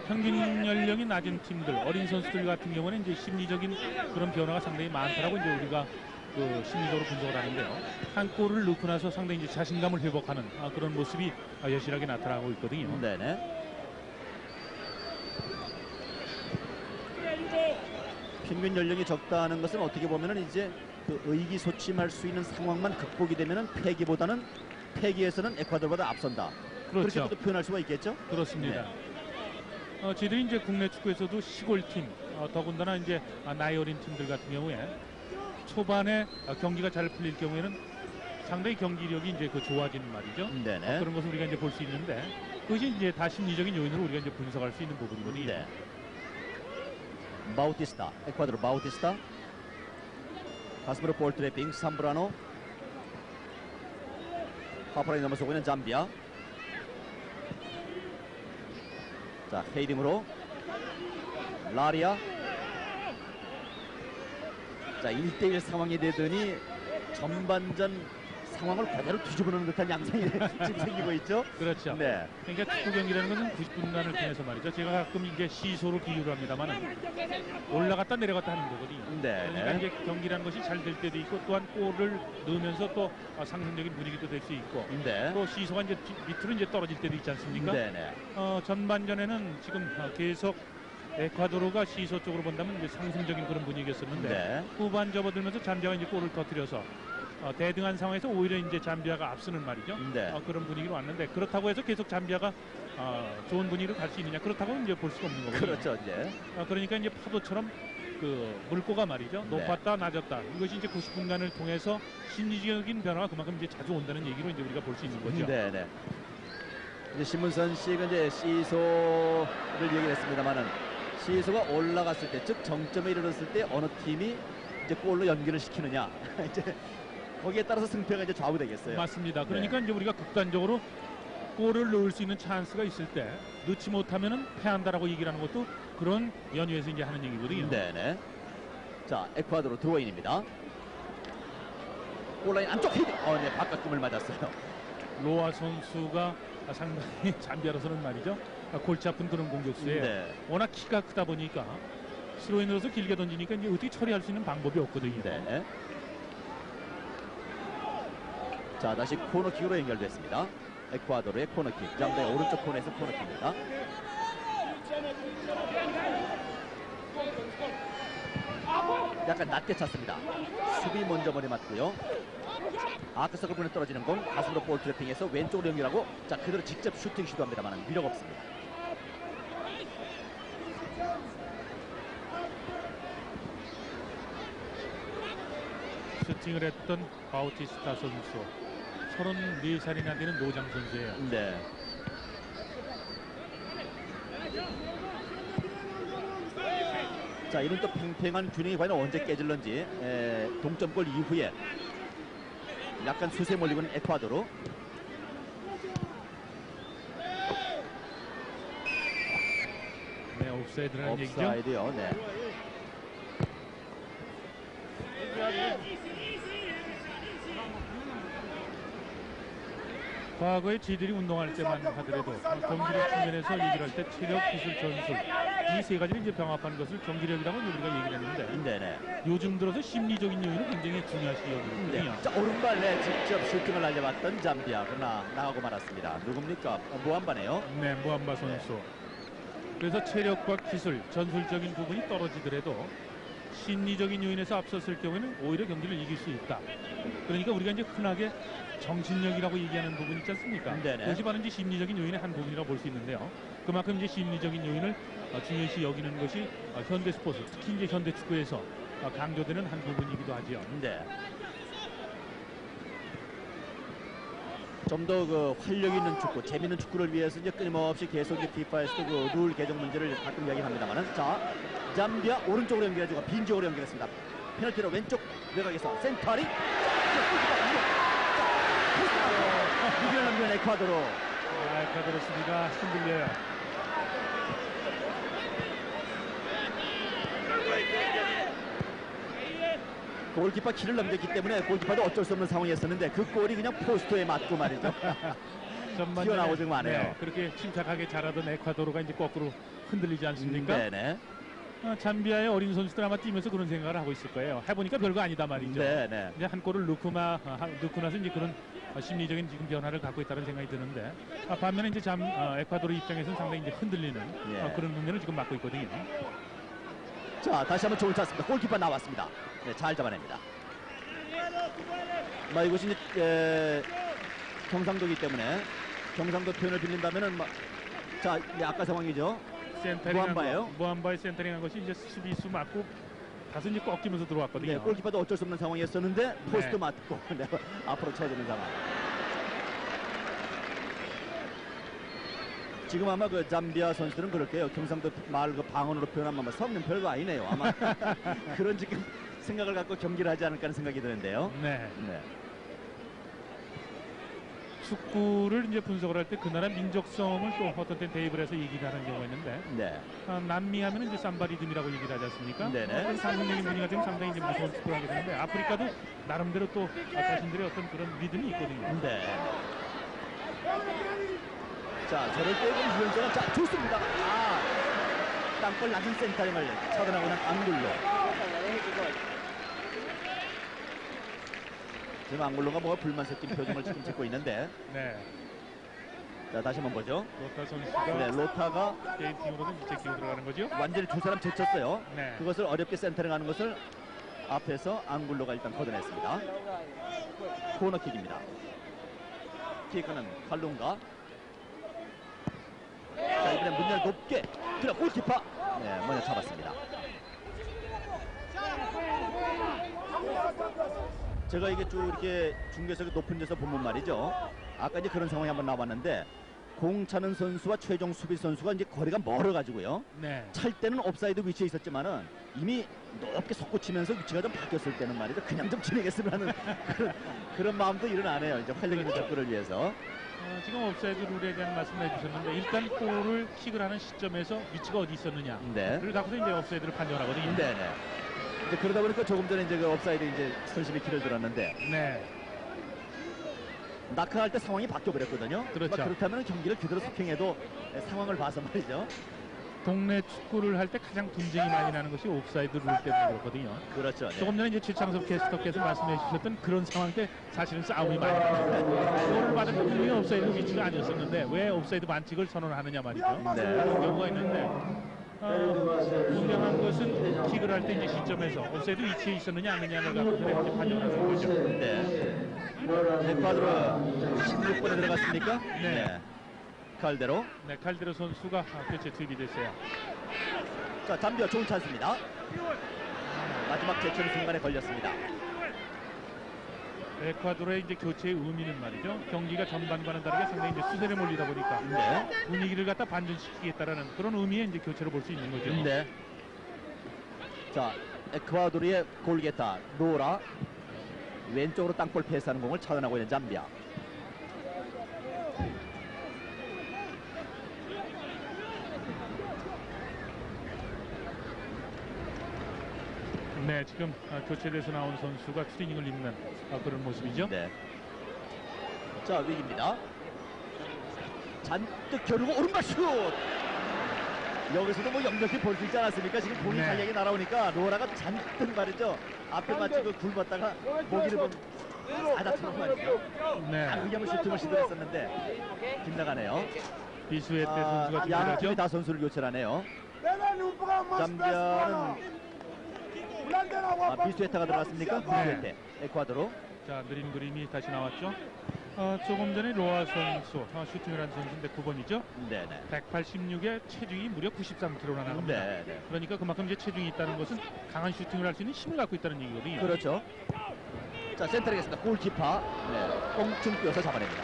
평균 연령이 낮은 팀들, 어린 선수들 같은 경우는 이제 심리적인 그런 변화가 상당히 많다라고 이제 우리가 그 심리적으로 분석을 하는데요. 한 골을 넣고 나서 상당히 이제 자신감을 회복하는 그런 모습이 여실하게 나타나고 있거든요. 네네. 평균 연령이 적다는 것은 어떻게 보면은 이제 그 의기소침할 수 있는 상황만 극복이 되면은 패기보다는 패기에서는 에콰도르보다 앞선다. 그렇죠. 그렇게도 표현할 수가 있겠죠? 그렇습니다. 네. 저희들이 이제 국내 축구에서도 시골팀, 더군다나 이제 나이 어린 팀들 같은 경우에 초반에 경기가 잘 풀릴 경우에는 상당히 경기력이 이제 그 좋아지는 말이죠. 네네. 그런 것을 우리가 이제 볼 수 있는데 그것이 이제 다 심리적인 요인으로 우리가 이제 분석할 수 있는 부분이거든요. 네. 바우티스타, 에콰도르 바우티스타. 가슴으로 볼 트래핑, 삼브라노. 하프라인 넘어서고 있는 잠비아. 자, 헤이딩으로 라리아. 자, 1대1 상황이 되더니 전반전 상황을 그대로 뒤집어놓는 듯한 양상이 지금 생기고 있죠. 그렇죠. 네. 그러니까 축구 경기라는 것은 90분간을 통해서 말이죠. 제가 가끔 이제 시소로 비유를 합니다만 올라갔다 내려갔다 하는 거거든요. 네. 그러니까 이제 경기라는 것이 잘 될 때도 있고 또한 골을 넣으면서 또 상승적인 분위기도 될 수 있고 네. 또 시소가 이제 밑으로 이제 떨어질 때도 있지 않습니까? 네네. 전반전에는 지금 계속 에콰도르가 시소 쪽으로 본다면 이제 상승적인 그런 분위기였었는데 네. 후반 접어들면서 잠비아가 이제 골을 터뜨려서 대등한 상황에서 오히려 이제 잠비아가 앞서는 말이죠. 네. 그런 분위기로 왔는데 그렇다고 해서 계속 잠비아가 좋은 분위기로 갈 수 있느냐 그렇다고 이제 볼 수가 없는 거거든요. 그렇죠, 이제. 그러니까 이제 파도처럼 그 물꼬가 말이죠. 네. 높았다 낮았다. 이것이 이제 90분간을 통해서 심리적인 변화가 그만큼 이제 자주 온다는 얘기로 이제 우리가 볼 수 있는 거죠. 네네. 이제 신문선 씨가 이제 시소를 얘기를 했습니다만은 시소가 올라갔을 때, 즉 정점에 이르렀을 때 어느 팀이 이제 골로 연결을 시키느냐. 이제 거기에 따라서 승패가 이제 좌우되겠어요. 맞습니다. 그러니까 이제 우리가 극단적으로 골을 넣을 수 있는 찬스가 있을 때 넣지 못하면은 패한다라고 얘기를 하는 것도 그런 연유에서 이제 하는 얘기거든요. 네네. 자, 에콰도르 드로인입니다. 골라인 안쪽 헤딩. 네, 바깥금을 맞았어요. 로아 선수가 상당히 잠비아로서는 말이죠. 골치 아픈 그런 공격수예요. 네. 워낙 키가 크다 보니까 스로인으로서 길게 던지니까 이제 어떻게 처리할 수 있는 방법이 없거든요. 네. 자, 다시 코너킥으로 연결됐습니다. 에콰도르의 코너킥. 잠비아의 오른쪽 코너에서 코너킥입니다. 약간 낮게 찼습니다. 수비 먼저 머리 맞고요. 아크서클 분에 떨어지는 공 가슴으로 볼 트래핑해서 왼쪽으로 연결하고 자, 그대로 직접 슈팅 시도합니다만 위력 없습니다. 슈팅을 했던 바우티스타 선수 34살이나 되는 노장 선수예요. 네. 자, 이런 또 팽팽한 균형이 과연 언제 깨질런지. 동점골 이후에 약간 수세 몰리고 있는 에콰도르. 네, 옵사이드라는 얘기죠. 옵사이드요. 네. 과거에 지들이 운동할 때만 하더라도 경기력 측면에서 얘기를 할 때 체력, 기술, 전술 이 세 가지를 이제 병합하는 것을 경기력이라고 우리가 얘기를 했는데 네네. 요즘 들어서 심리적인 요인을 굉장히 중요시 여기거든요. 네. 자, 오른발 내 직접 슈팅을 날려봤던 잠비아. 그러나 나가고 말았습니다. 누굽니까? 무한바네요. 네, 무함바 선수. 그래서 체력과 기술, 전술적인 부분이 떨어지더라도 심리적인 요인에서 앞섰을 경우에는 오히려 경기를 이길 수 있다. 그러니까 우리가 이제 흔하게 정신력이라고 얘기하는 부분 있지 않습니까? 네네. 그것이 바로 이제 심리적인 요인의 한 부분이라고 볼 수 있는데요. 그만큼 이제 심리적인 요인을 중요시 여기는 것이 현대 스포츠, 특히 이제 현대 축구에서 강조되는 한 부분이기도 하지요. 네. 좀 더 그 활력 있는 축구, 재밌는 축구를 위해서 이제 끊임없이 계속 이제 FIFA에서도 그 룰 개정 문제를 가끔 이야기합니다만은, 자, 잠비아 오른쪽으로 연결해주고 빈쪽으로 연결했습니다. 페널티로 왼쪽 외곽에서 센터링. 무기를 남기는 에콰도르. 에콰도르 수비가 흔들려요. 골키퍼 키를 넘겼기 때문에 골키퍼도 어쩔 수 없는 상황이었었는데 그 골이 그냥 포스트에 맞고 말이죠. 튀어나오지만 않아요. 네, 그렇게 침착하게 잘하던 에콰도르가 이제 거꾸로 흔들리지 않습니까? 네네. 잠비아의 어린 선수들 아마 뛰면서 그런 생각을 하고 있을 거예요. 해보니까 별거 아니다 말이죠. 네네. 이제 한 골을 넣고 나서 이제 그런 심리적인 지금 변화를 갖고 있다는 생각이 드는데, 반면에 이제 에콰도르 입장에서는 상당히 이제 흔들리는 예. 그런 국면을 지금 맞고 있거든요. 자, 다시 한번 좋은 찬스입니다. 골키퍼 나왔습니다. 네, 잘 잡아냅니다. 이것이 이제 경상도이기 때문에 경상도 표현을 빌린다면은 자, 아까 상황이죠. 무함바예요. 무함바의 센터링한 것이 이제 수비수 맞고 다소 이제 꺾이면서 들어왔거든요. 네, 골키퍼도 어쩔 수 없는 상황이었었는데 포스트 네. 맞고 네, 앞으로 쳐야 되는 상황. 지금 아마 그 잠비아 선수들은 그럴게요. 경상도 말 그 방언으로 표현하면 성능 별거 아니네요. 아마 그런 지금 생각을 갖고 경기를 하지 않을까 하는 생각이 드는데요. 네. 네. 축구를 이제 분석을 할 때 그 나라 민족성을 또 어떤 때 대입을 해서 얘기를 하는 경우가 있는데, 네. 남미 하면 이제 삼바 리듬이라고 얘기를 하지 않습니까? 네네. 상승적인 분위기가 되면 상당히 이제 무서운 축구를 하게 되는데, 아프리카도 나름대로 또 자신들의 어떤 그런 리듬이 있거든요. 네. 자, 저럴 때 유현수가 자, 좋습니다. 땅볼 낮은 센터링을 차단하고 난 앙글로. 지금 앙글로가 뭐가 불만 섞인 표정을 지금 짓고 있는데. 네. 자, 다시 한번 보죠. 로타 선수가 네, 로타가 개인 팀으로도 이제 끼고 들어가는 거죠. 완전히 두 사람 제쳤어요. 네. 그것을 어렵게 센터링하는 것을 앞에서 앙글로가 일단 걷어냈습니다. 코너킥입니다. 킥은 칼룬가. 자, 이번엔 문제를 높게 들어 골키퍼. 네, 먼저 잡았습니다. 제가 이게 쭉 이렇게 중계석 높은 데서 보면 말이죠. 아까 이제 그런 상황이 한번 나왔는데 공 차는 선수와 최종 수비 선수가 이제 거리가 멀어가지고요. 네. 찰 때는 옵사이드 위치에 있었지만은 이미 높게 솟구치면서 위치가 좀 바뀌었을 때는 말이죠. 그냥 좀 진행했으면 하는 그런 마음도 일어나네요. 이제 활력 있는 접근을 위해서. 지금 옵사이드 룰에 대한 말씀을 해주셨는데, 일단 볼을 킥을 하는 시점에서 위치가 어디 있었느냐를 네. 갖고서 이제 옵사이드를 판정하거든요. 네네. 이제 그러다 보니까 조금 전에 이제 그 옵사이드 이제 선심이 길을 들었는데 네. 낙하할 때 상황이 바뀌어 버렸거든요. 그렇죠. 그렇다면 경기를 그대로 수행해도 상황을 봐서 말이죠. 동네 축구를 할 때 가장 분쟁이 많이 나는 것이 옵사이드 룰 때문에 그렇거든요. 그렇죠. 네. 조금 전에 이제 최창섭 캐스터께서 말씀해 주셨던 그런 상황 때 사실은 싸움이 많이 나요. 골을 받은 건 분명히 옵사이드 위치가 아니었었는데 왜 옵사이드 반칙을 선언하느냐 말이죠. 네. 그런 경우가 있는데, 분명한 것은 킥을 할 때 이제 시점에서 옵사이드 위치에 있었느냐 아니냐를 갖고 이제 판정을 하는 거죠. 네. 에콰도르 16번에 들어갔습니까? 네. 칼데로. 네, 칼데로 선수가 교체 투입이 됐어요. 자, 잠비아 좋은 찬스입니다. 마지막 제철 순간에 걸렸습니다. 에콰도르의 이제 교체의 의미는 말이죠. 경기가 전반과는 다르게 상당히 이제 수세에 몰리다 보니까 네. 분위기를 갖다 반전시키겠다라는 그런 의미의 이제 교체를 볼 수 있는 거죠. 네. 자, 에콰도르의 골게타 로라 왼쪽으로 땅볼 패스하는 공을 차단하고 있는 잠비아. 네, 지금 교체돼서 나온 선수가 트레이닝을 입는 그런 모습이죠. 네. 자, 위기입니다. 잔뜩 겨루고 오른발 슛! 여기서도 뭐 역력히 볼 수 있지 않았습니까? 지금 공이 네. 강하게 날아오니까 로라가 잔뜩 말이죠. 앞에 맞추고 굴렀다가 모기를 좀 아다치는 말이죠. 네, 위기 한번 슈팅을 시도했었는데 빗나가네요. 비수의 때 선수가 양 준비하죠. 팀이 다 선수를 교체하네요. 잠비아는 비수에타가 들어갔습니까? 비수에테 에콰도르. 자, 느린 그림이 다시 나왔죠. 조금 전에 로아 선수 슈팅을 한 선수인데 9번이죠. 네네. 186에 체중이 무려 93kg나 나갑니다. 네네. 그러니까 그만큼 이제 체중이 있다는 것은 강한 슈팅을 할 수 있는 힘을 갖고 있다는 얘기거든요. 그렇죠. 자, 센터에겠습니다. 골키퍼. 네. 꽁충 뛰어서 잡아냅니다.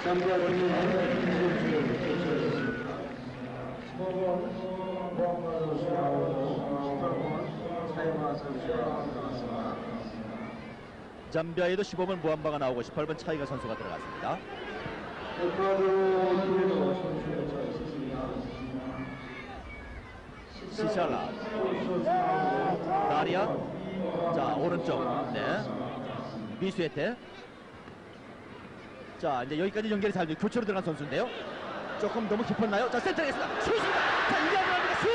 잠비아에도 15번 무함바가 나오고 18번 차이가 선수가 들어갔습니다. 시샬라, 다리아, 자 오른쪽, 네, 미수에테. 자 이제 여기까지 연결이 잘 돼요. 교체로 들어간 선수인데요. 조금 너무 깊었나요? 자 센터에겠습니다. 슛입니다. 자 이제 들어갑니다. 슛.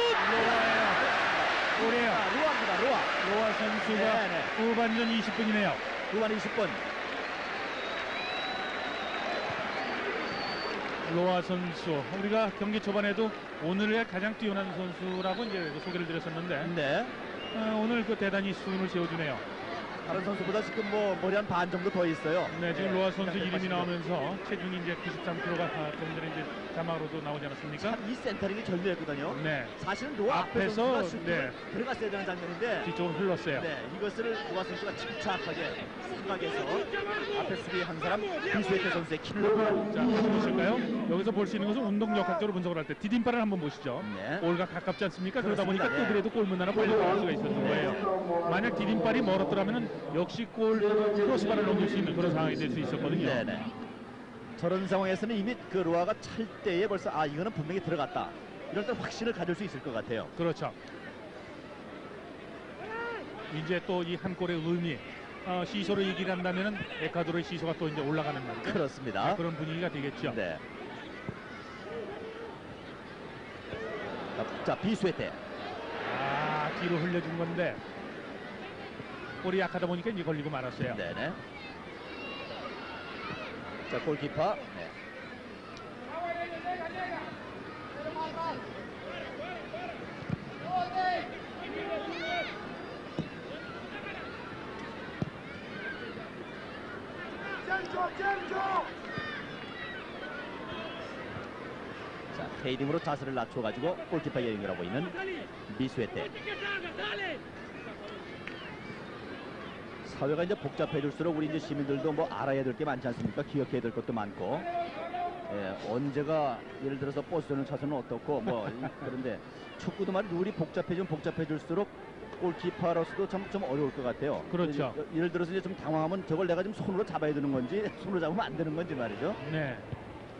골이에요. 로아입니다. 로아. 로아 선수가 네네. 후반전 20분이네요. 후반 20분. 로아 선수, 우리가 경기 초반에도 오늘의 가장 뛰어난 선수라고 이제 소개를 드렸었는데 네. 오늘 그 대단히 수준을 세워주네요. 다른 선수보다 지금 뭐 머리 한 반 정도 더 있어요. 네, 지금 로아 선수 이름이 180. 나오면서 체중이 이제 93kg가 좀 전에 이제 자막으로도 나오지 않았습니까? 이 센터링이 절묘했거든요. 네, 사실은 로아 앞에서, 앞에서 슈팅을 들어갔어야 되는 장면인데 뒤쪽으로 흘렀어요. 네, 이것을 로아 선수가 침착하게 생각해서 앞에 수비 한 사람 비수에테 선수의 키를 놓고. 자, 한번 보실까요? 여기서 볼 수 있는 것은 운동역학적으로 분석을 할 때 디딤발을 한번 보시죠. 네. 골과 가깝지 않습니까? 그러다 보니까 그렇습니다. 또 그래도 골문 하나 벌려볼 수가 있었던 거예요. 만약 디딤발이 멀었더라면 역시 골 크로스바를 넘길 수 있는 그런 상황이 될 수 있었거든요. 네네. 저런 상황에서는 이미 그 로아가 찰 때에 벌써 아 이거는 분명히 들어갔다. 이럴 때 확신을 가질 수 있을 것 같아요. 그렇죠. 이제 또 이 한 골의 의미, 시소로 얘기를 한다면은 에콰도르의 시소가 또 이제 올라가는 거죠. 그렇습니다. 그런 분위기가 되겠죠. 네. 자 비수에테. 뒤로 흘려준 건데 골이 약하다 보니까 이제 걸리고 말았어요. 네네. 자 골키퍼. 네. 자 헤딩으로 자세를 낮춰가지고 골키퍼에 연결하고 있는 미수에테. 사회가 이제 복잡해질수록 우리 이제 시민들도 뭐 알아야 될 게 많지 않습니까? 기억해야 될 것도 많고, 예, 언제가 예를 들어서 버스는 차선은 어떻고 뭐 그런데 축구도 말이 룰이 복잡해지면 복잡해질수록 골키퍼로서도 좀 어려울 것 같아요. 그렇죠. 예를 들어서 이제 좀 당황하면 저걸 내가 지금 손으로 잡아야 되는 건지 손으로 잡으면 안 되는 건지 말이죠. 네.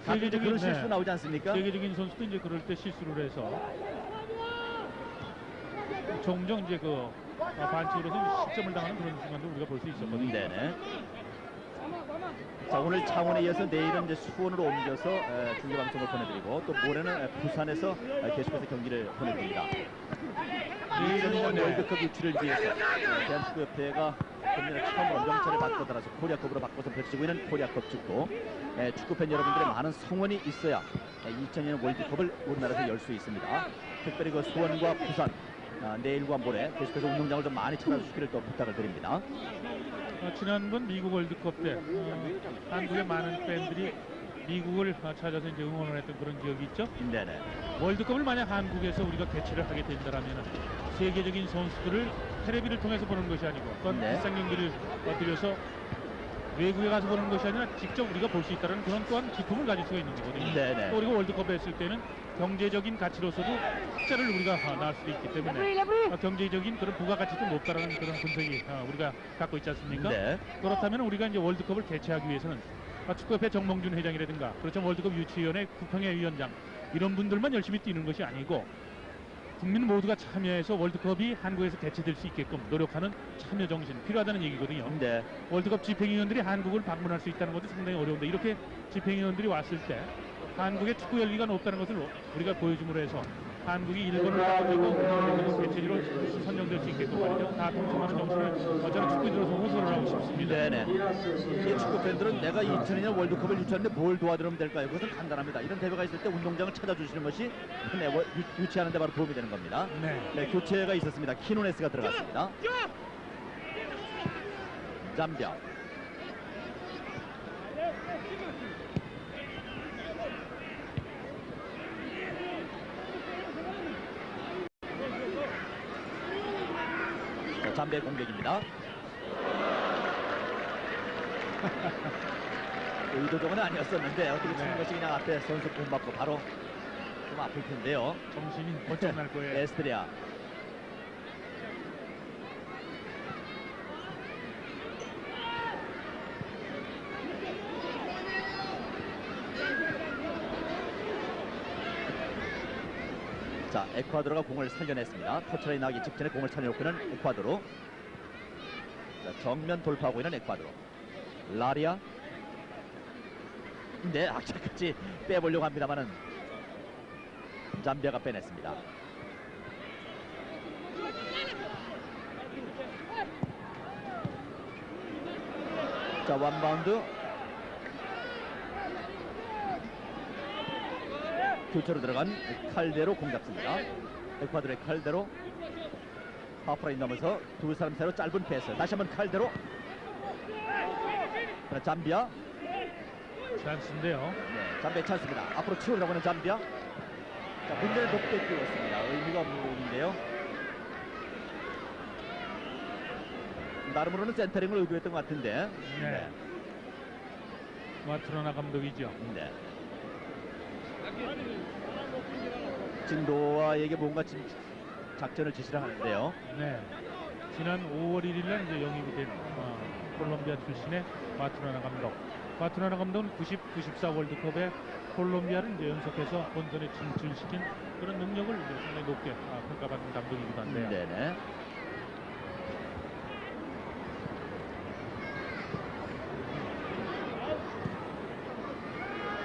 가끔 이제 그런 실수 나오지 않습니까? 세계적인 선수도 이제 그럴 때 실수를 해서 종종 이제 그 반칙으로서 실점을 당하는 그런 순간도 우리가 볼 수 있었거든요. 네네. 자 오늘 창원에 이어서 내일은 이제 수원으로 옮겨서 중계 방송을 보내드리고 또 모레는 부산에서 계속해서 경기를 보내드립니다. 2002년 월드컵 유치를 위해서 대한축구협회가 금년에 처음으로 명찰을 바꿔달아서 코리아컵으로 바꿔서 펼치고 있는 코리아컵 축구. 축구팬 여러분들의 많은 성원이 있어야 2002년 월드컵을 우리나라에서 열 수 있습니다. 특별히 그 수원과 부산 내일과 모레 계속해서 운동장을 좀 많이 찾아주시기를 또 부탁을 드립니다. 지난번 미국 월드컵 때 한국의 많은 팬들이 미국을 찾아서 이제 응원을 했던 그런 기억이 있죠. 네네. 월드컵을 만약 한국에서 우리가 개최를 하게 된다면 세계적인 선수들을 텔레비를 통해서 보는 것이 아니고 어떤 네. 비싼 경기를 들여서 외국에 가서 보는 것이 아니라 직접 우리가 볼 수 있다는 그런 또한 기쁨을 가질 수가 있는 거거든요. 네네. 또 우리가 월드컵에 했을 때는 경제적인 가치로서도 흑자를 우리가 낳을 수도 있기 때문에 경제적인 그런 부가가치도 높다라는 그런 분석이 우리가 갖고 있지 않습니까? 네. 그렇다면 우리가 이제 월드컵을 개최하기 위해서는 축구협회 정몽준 회장이라든가 그렇죠 월드컵 유치위원회 국평회 위원장 이런 분들만 열심히 뛰는 것이 아니고 국민 모두가 참여해서 월드컵이 한국에서 개최될 수 있게끔 노력하는 참여 정신 필요하다는 얘기거든요. 네. 월드컵 집행위원들이 한국을 방문할 수 있다는 것도 상당히 어려운데 이렇게 집행위원들이 왔을 때 한국의 축구 열기가 높다는 것을 우리가 보여줌으로 해서 한국이 일본을 따돌리고 개최지로 선정될 수 있게끔 말이죠. 다 동참하는 정신을 저는 축구인으로서 호소를 하고 싶습니다. 네네. 이 축구 팬들은 내가 2002년 월드컵을 유치하는데 뭘 도와드리면 될까요? 그것은 간단합니다. 이런 대회가 있을 때 운동장을 찾아주시는 것이 유치하는 데 바로 도움이 되는 겁니다. 네. 네, 교체가 있었습니다. 키누네스가 들어갔습니다. 잠비아. 자, 잠비아의 공격입니다. 의도적은 아니었었는데 어떻게 치는 것이 그냥 앞에 선수 공 맞고 바로 좀 아플 텐데요. 정신이 번쩍 날 거예요. 에스트리아. 자, 에콰도르가 공을 살려냈습니다. 터치라인 나기 직전에 공을 살려놓고는 에콰도르. 자, 정면 돌파하고 있는 에콰도르. 라리아. 네, 악착같이 빼보려고 합니다만은 잠비아가 빼냈습니다. 자, 원바운드. 교체로 들어간 칼데로 공 잡습니다. 에콰도르의 칼데로. 하프라인 넘어서 두 사람 사이로 짧은 패스. 다시 한번 칼데로. 잠비아. 찬스인데요. 네, 잠비아 찬스입니다. 앞으로 치고 들어가는 잠비아. 자, 문제를 높게 띄웠습니다. 의미가 없는 공인데요. 나름으로는 센터링을 의도했던 것 같은데. 네. 마트로나 감독이죠. 네. 진도와에게 뭔가 작전을 지시를 하는데요. 네. 지난 5월 1일 날 이제 영입이 된 콜롬비아 출신의 마트로나 감독. 마트로나 감독은 94 월드컵에 콜롬비아를 이제 연속해서 본선에 진출시킨 그런 능력을 이제 상당히 높게 평가받는 감독이기도 한데요. 네네.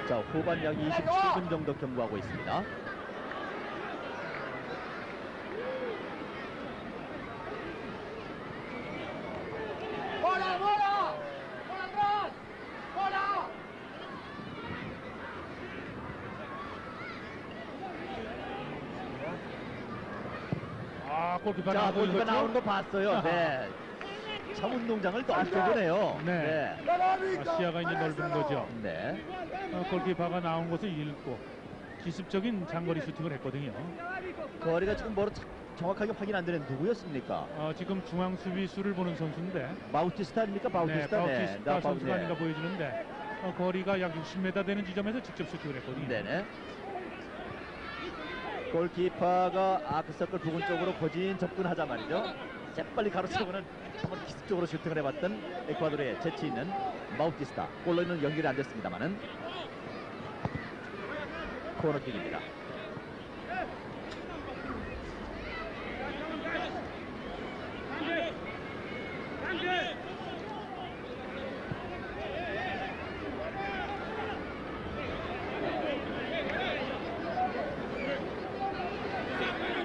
자, 후반 약 27분 정도 경과하고 있습니다. ¡Bola, bola! ¡Bola atrás! ¡Bola! 골키퍼 자, 나오고 골키퍼 있었죠? 나오는 거 봤어요. 네. 참 운동장을 넓혀보네요. 네. 시야가 이제 넓은 거죠. 네. 골키퍼가 나온 것을 읽고 기습적인 장거리 슈팅을 했거든요. 거리가 지금 뭐로 정확하게 확인 안 되는 누구였습니까? 지금 중앙 수비수를 보는 선수인데 바우티스타 아닙니까? 바우티스타. 바우티스타 선수가 아닌가 보여주는데 거리가 약 60m 되는 지점에서 직접 슈팅을 했거든요. 네네. 골키퍼가 아크서클 부근 쪽으로 거진 접근하자 말이죠. 재빨리 가로채고는 한번 기습적으로 슈팅을 해봤던 에콰도르의 재치 있는 바우티스타. 골로는 연결이 안 됐습니다만은 코너킥입니다.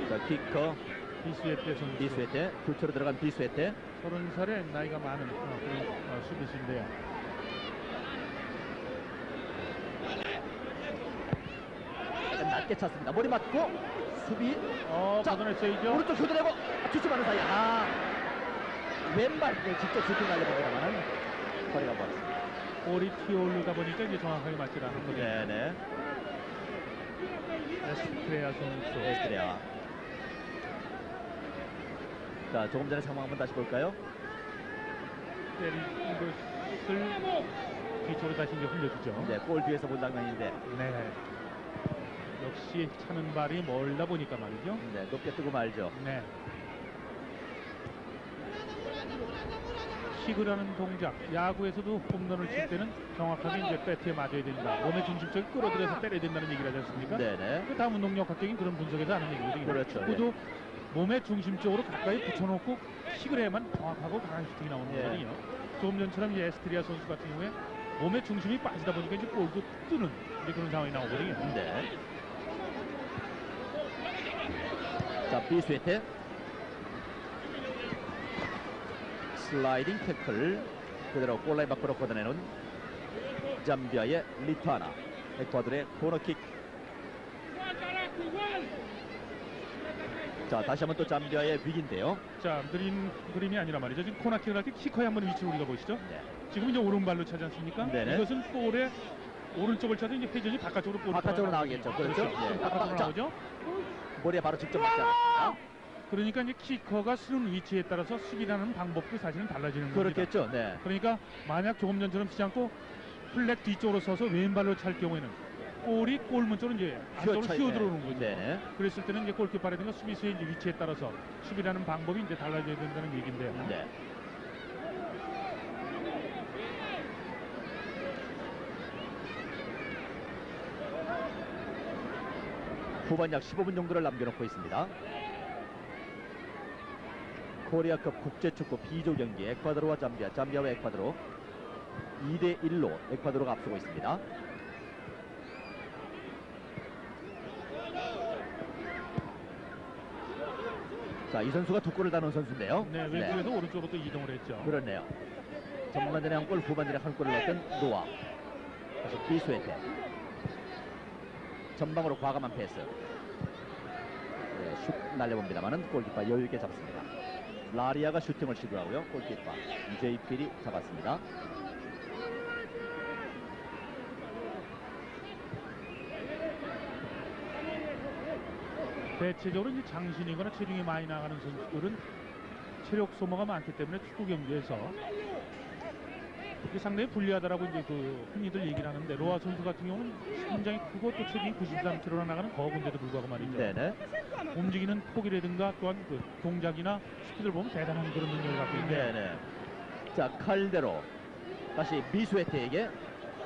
자, 키커 비수에테 선수. 비수에테, 교체로 들어간 비수에테. 30살의 나이가 많은 그런 수비수인데요. 낮게 찼습니다. 머리 맞고 수비. 자, 걷어냈어야죠. 오른쪽 교대내고 주춤하는 사이. 왼발 직접 슈팅 날려봅니다만은 거리가 멀었습니다. 볼이 튀어오르다 보니까 이제 정확하게 맞지 않은 거죠. 네네. 에스트레아 선수. 에스트레아. 자, 조금 전에 상황 한번 다시 볼까요? 때린 것을 뒤쪽으로 다시 이제 흘려주죠. 네, 골 뒤에서 본 장면인데. 네. 역시 차는 발이 멀다 보니까 말이죠. 네, 높게 뜨고 말죠. 네. 킥을 하는 동작, 야구에서도 홈런을 칠 때는 정확하게 이제 배트에 맞아야 된다. 몸의 중심 쪽에 끌어들여서 때려야 된다는 얘기를 하지 않습니까? 네네. 그 다음 운동역학적인 그런 분석에서 하는 얘기거든요. 그렇죠. 축구도 몸의 중심 쪽으로 가까이 붙여놓고 킥을 해야만 정확하고 강한 슈팅이 나오는 예. 거거든요. 조금 전처럼 이제 에스트리아 선수 같은 경우에 몸의 중심이 빠지다 보니까 이제 볼도 뜨는 이제 그런 상황이 나오거든요. 네. 자, 비스웨테. 슬라이딩 태클. 그대로 골라인 밖으로 걷어내는 잠비아의 리타나. 에콰도르의 코너킥. 자, 다시 한번 또 잠비아의 위기인데요. 자, 느린 그림이 아니라 말이죠. 지금 코너킥을 할 때 키커의 한번 위치를 우리가 보시죠. 네. 지금 이제 오른발로 차지 않습니까? 네네. 이것은 볼의 오른쪽을 차도 이제 회전이 바깥쪽으로 볼이 바깥쪽으로 돌아가거든요. 나가겠죠. 그렇죠. 네, 네. 바깥쪽으로 자, 나오죠. 머리에 바로 직접 맞지 않았습니다. 그러니까 이제 키커가 쓰는 위치에 따라서 수비라는 방법도 사실은 달라지는 겁니다. 그렇겠죠. 네. 그러니까 만약 조금 전처럼 치지 않고 플랫 뒤쪽으로 서서 왼발로 찰 경우에는 볼이 골문 쪽으로 이제 안쪽으로 휘어차- 휘어 들어오는 거죠. 네네. 그랬을 때는 이제 골키퍼라든가 수비수의 이제 위치에 따라서 수비라는 방법이 이제 달라져야 된다는 얘기인데요. 네. 후반 약 15분 정도를 남겨놓고 있습니다. 코리아컵 국제축구 B조 경기 에콰도르와 잠비아, 잠비아와 에콰도르 2대1로 에콰도르가 앞서고 있습니다. 자, 이 선수가 두 골을 다놓은 선수인데요. 네, 왼쪽에서 오른쪽으로 또 이동을 했죠. 그렇네요. 전반전에 한 골, 후반전에 한 골을 넣었던 노아. 다시 비수에테. 전방으로 과감한 패스. 네, 슛 날려봅니다만은 골키퍼 여유있게 잡습니다. 라리아가 슈팅을 시도하고요. 골키퍼 이제이 필이 잡았습니다. 대체적으로 이제 장신이거나 체중이 많이 나가는 선수들은 체력 소모가 많기 때문에 축구 경기에서 이게 상당히 불리하다라고 이제 그 흔히들 얘기를 하는데 로아 선수 같은 경우는 굉장히 크고 또 체중이 93kg나 나가는 거군데도 불구하고 말이죠. 네네. 움직이는 폭이라든가 또한 그 동작이나 스피드를 보면 대단한 그런 능력을 갖고 있는데 네네. 자, 칼데로. 다시 미수에테에게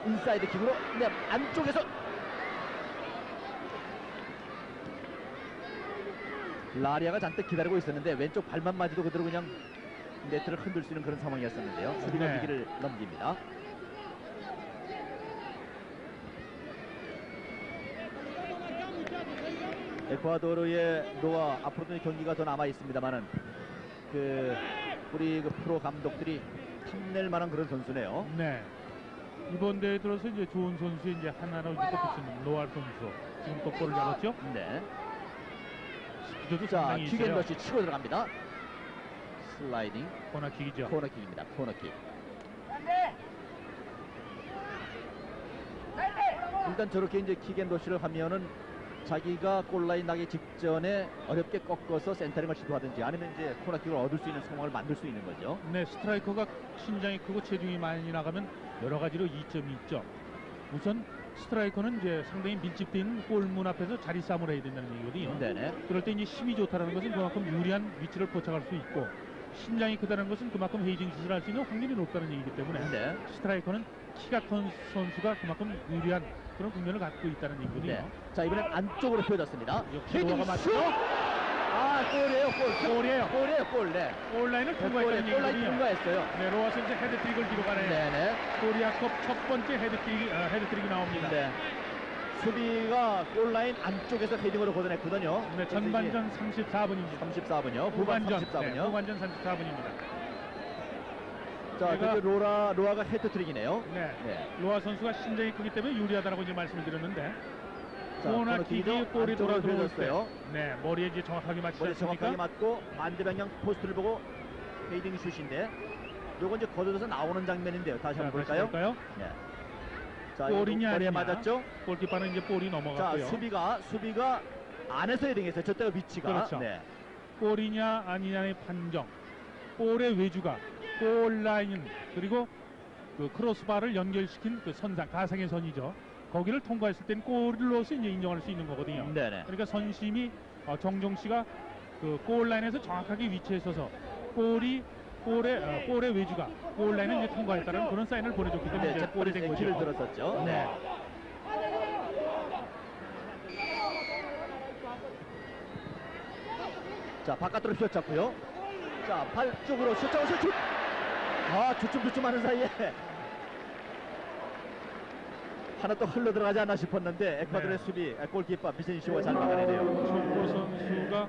인사이드 킥으로 네, 안쪽에서 라리아가 잔뜩 기다리고 있었는데 왼쪽 발만 맞아도 그대로 그냥 네트를 흔들 수 있는 그런 상황이었었는데요. 수비가 네. 위기를 넘깁니다. 에콰도르의 노아 앞으로도 경기가 더 남아 있습니다만은 우리 프로 감독들이 탐낼 만한 그런 선수네요. 네. 이번 대회 들어서 이제 좋은 선수 이제 하나로 이제 꼽힐 수 있는 로알 선수 지금 또 골을 잡았죠. 네. 스피드도 자, 상당히 있어요. 킥앤러시 치고 들어갑니다. 슬라이딩 코너킥이죠. 코너킥입니다. 코너킥. 안돼. 안돼. 일단 저렇게 이제 킥앤러시를 하면은 자기가 골라인 나기 직전에 어렵게 꺾어서 센터링을 시도하든지 아니면 이제 코너킥을 얻을 수 있는 상황을 만들 수 있는 거죠. 네, 스트라이커가 신장이 크고 체중이 많이 나가면 여러 가지로 이점이 있죠. 우선 스트라이커는 이제 상당히 밀집되어 있는 골문 앞에서 자리 싸움을 해야 된다는 얘기거든요. 네네. 그럴 때 이제 힘이 좋다는 것은 그만큼 유리한 위치를 포착할 수 있고 신장이 크다는 것은 그만큼 헤이징 슛을 할 수 있는 확률이 높다는 얘기이기 때문에 네. 스트라이커는 키가 큰 선수가 그만큼 유리한 그런 국면을 갖고 있다는 얘기거든요. 네. 자, 이번엔 안쪽으로 휘어졌습니다. 역시 헤딩 노아가 슛! 맞죠? 아, 골이에요, 골. 골이에요. 골이에요, 골. 네. 골라인을 통과했다는 골라인 얘기거든요. 통과했어요. 네, 로아 선수 헤드트릭을 기록하네요. 네네. 코리아컵 첫 번째 헤드트릭이 나옵니다. 네. 수비가 골라인 안쪽에서 헤딩으로 걷어냈거든요. 네, 전반전 34분입니다. 34분이요. 후반 34분이요. 네, 후반전 34분입니다. 자, 제가- 그게 로아가 헤드트릭이네요. 네. 네. 로아 선수가 신장이 크기 때문에 유리하다라고 이제 말씀을 드렸는데 자, 코너킥이 코너킥이죠. 볼이 돌아 안쪽으로 들어올 때 휘어졌어요. 네, 머리에 이제 정확하게 맞지 머리 정확하게 않습니까? 맞고 반대방향 포스트를 보고 헤딩 슛인데 요건 이제 걷어져서 나오는 장면인데요. 다시 한번 다시 볼까요? 네. 자, 볼이냐 머리에 아니냐. 맞았죠? 골키퍼는 이제 볼이 자, 넘어갔고요. 수비가 안에서 헤딩했어요. 저때가 위치가. 그렇죠. 네. 골이냐 아니냐의 판정, 볼의 외주가 골 라인 그리고 그 크로스바를 연결시킨 그 선상 가상의 선이죠. 거기를 통과했을 땐 골로서 이제 인정할 수 있는 거거든요. 네네. 그러니까 선심이 정종 씨가 그 골 라인에서 정확하게 위치해 서서 볼의 외주가 골 라인을 이제 통과했다는 그런 사인을 보내줬기 때문에 네, 이제 골이 된 거죠. 길을 들었었죠. 네. 자, 바깥으로 휘어쳤고요. 자, 발 쪽으로 슛! 아, 주춤주춤 하는 사이에 하나 또 흘러 들어가지 않나 싶었는데 에콰도르의 네. 수비 골키퍼 비센시오가 잘 막아내네요. 정보 선수가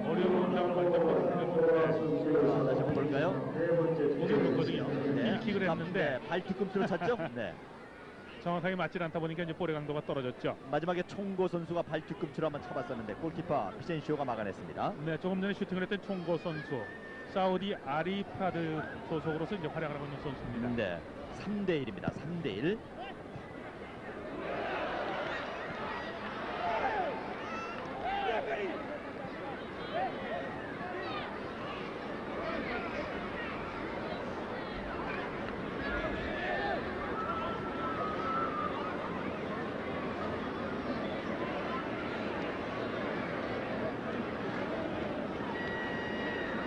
어려운 공격을 만들었는데 다시 한번 볼까요? 목에 물었거든요. 네. 킥을 했는데 네, 발 뒤꿈치로 찼죠? 네. 정확하게 맞질 않다 보니까 이제 볼의 강도가 떨어졌죠. 마지막에 총고 선수가 발 뒤꿈치로 한번 쳐봤었는데 골키퍼 비센시오가 막아냈습니다. 네, 조금 전에 슈팅을 했던 총고 선수, 사우디 아리파드 소속으로서 이제 활약을 하고 있는 선수입니다. 네, 3대1입니다. 3대1.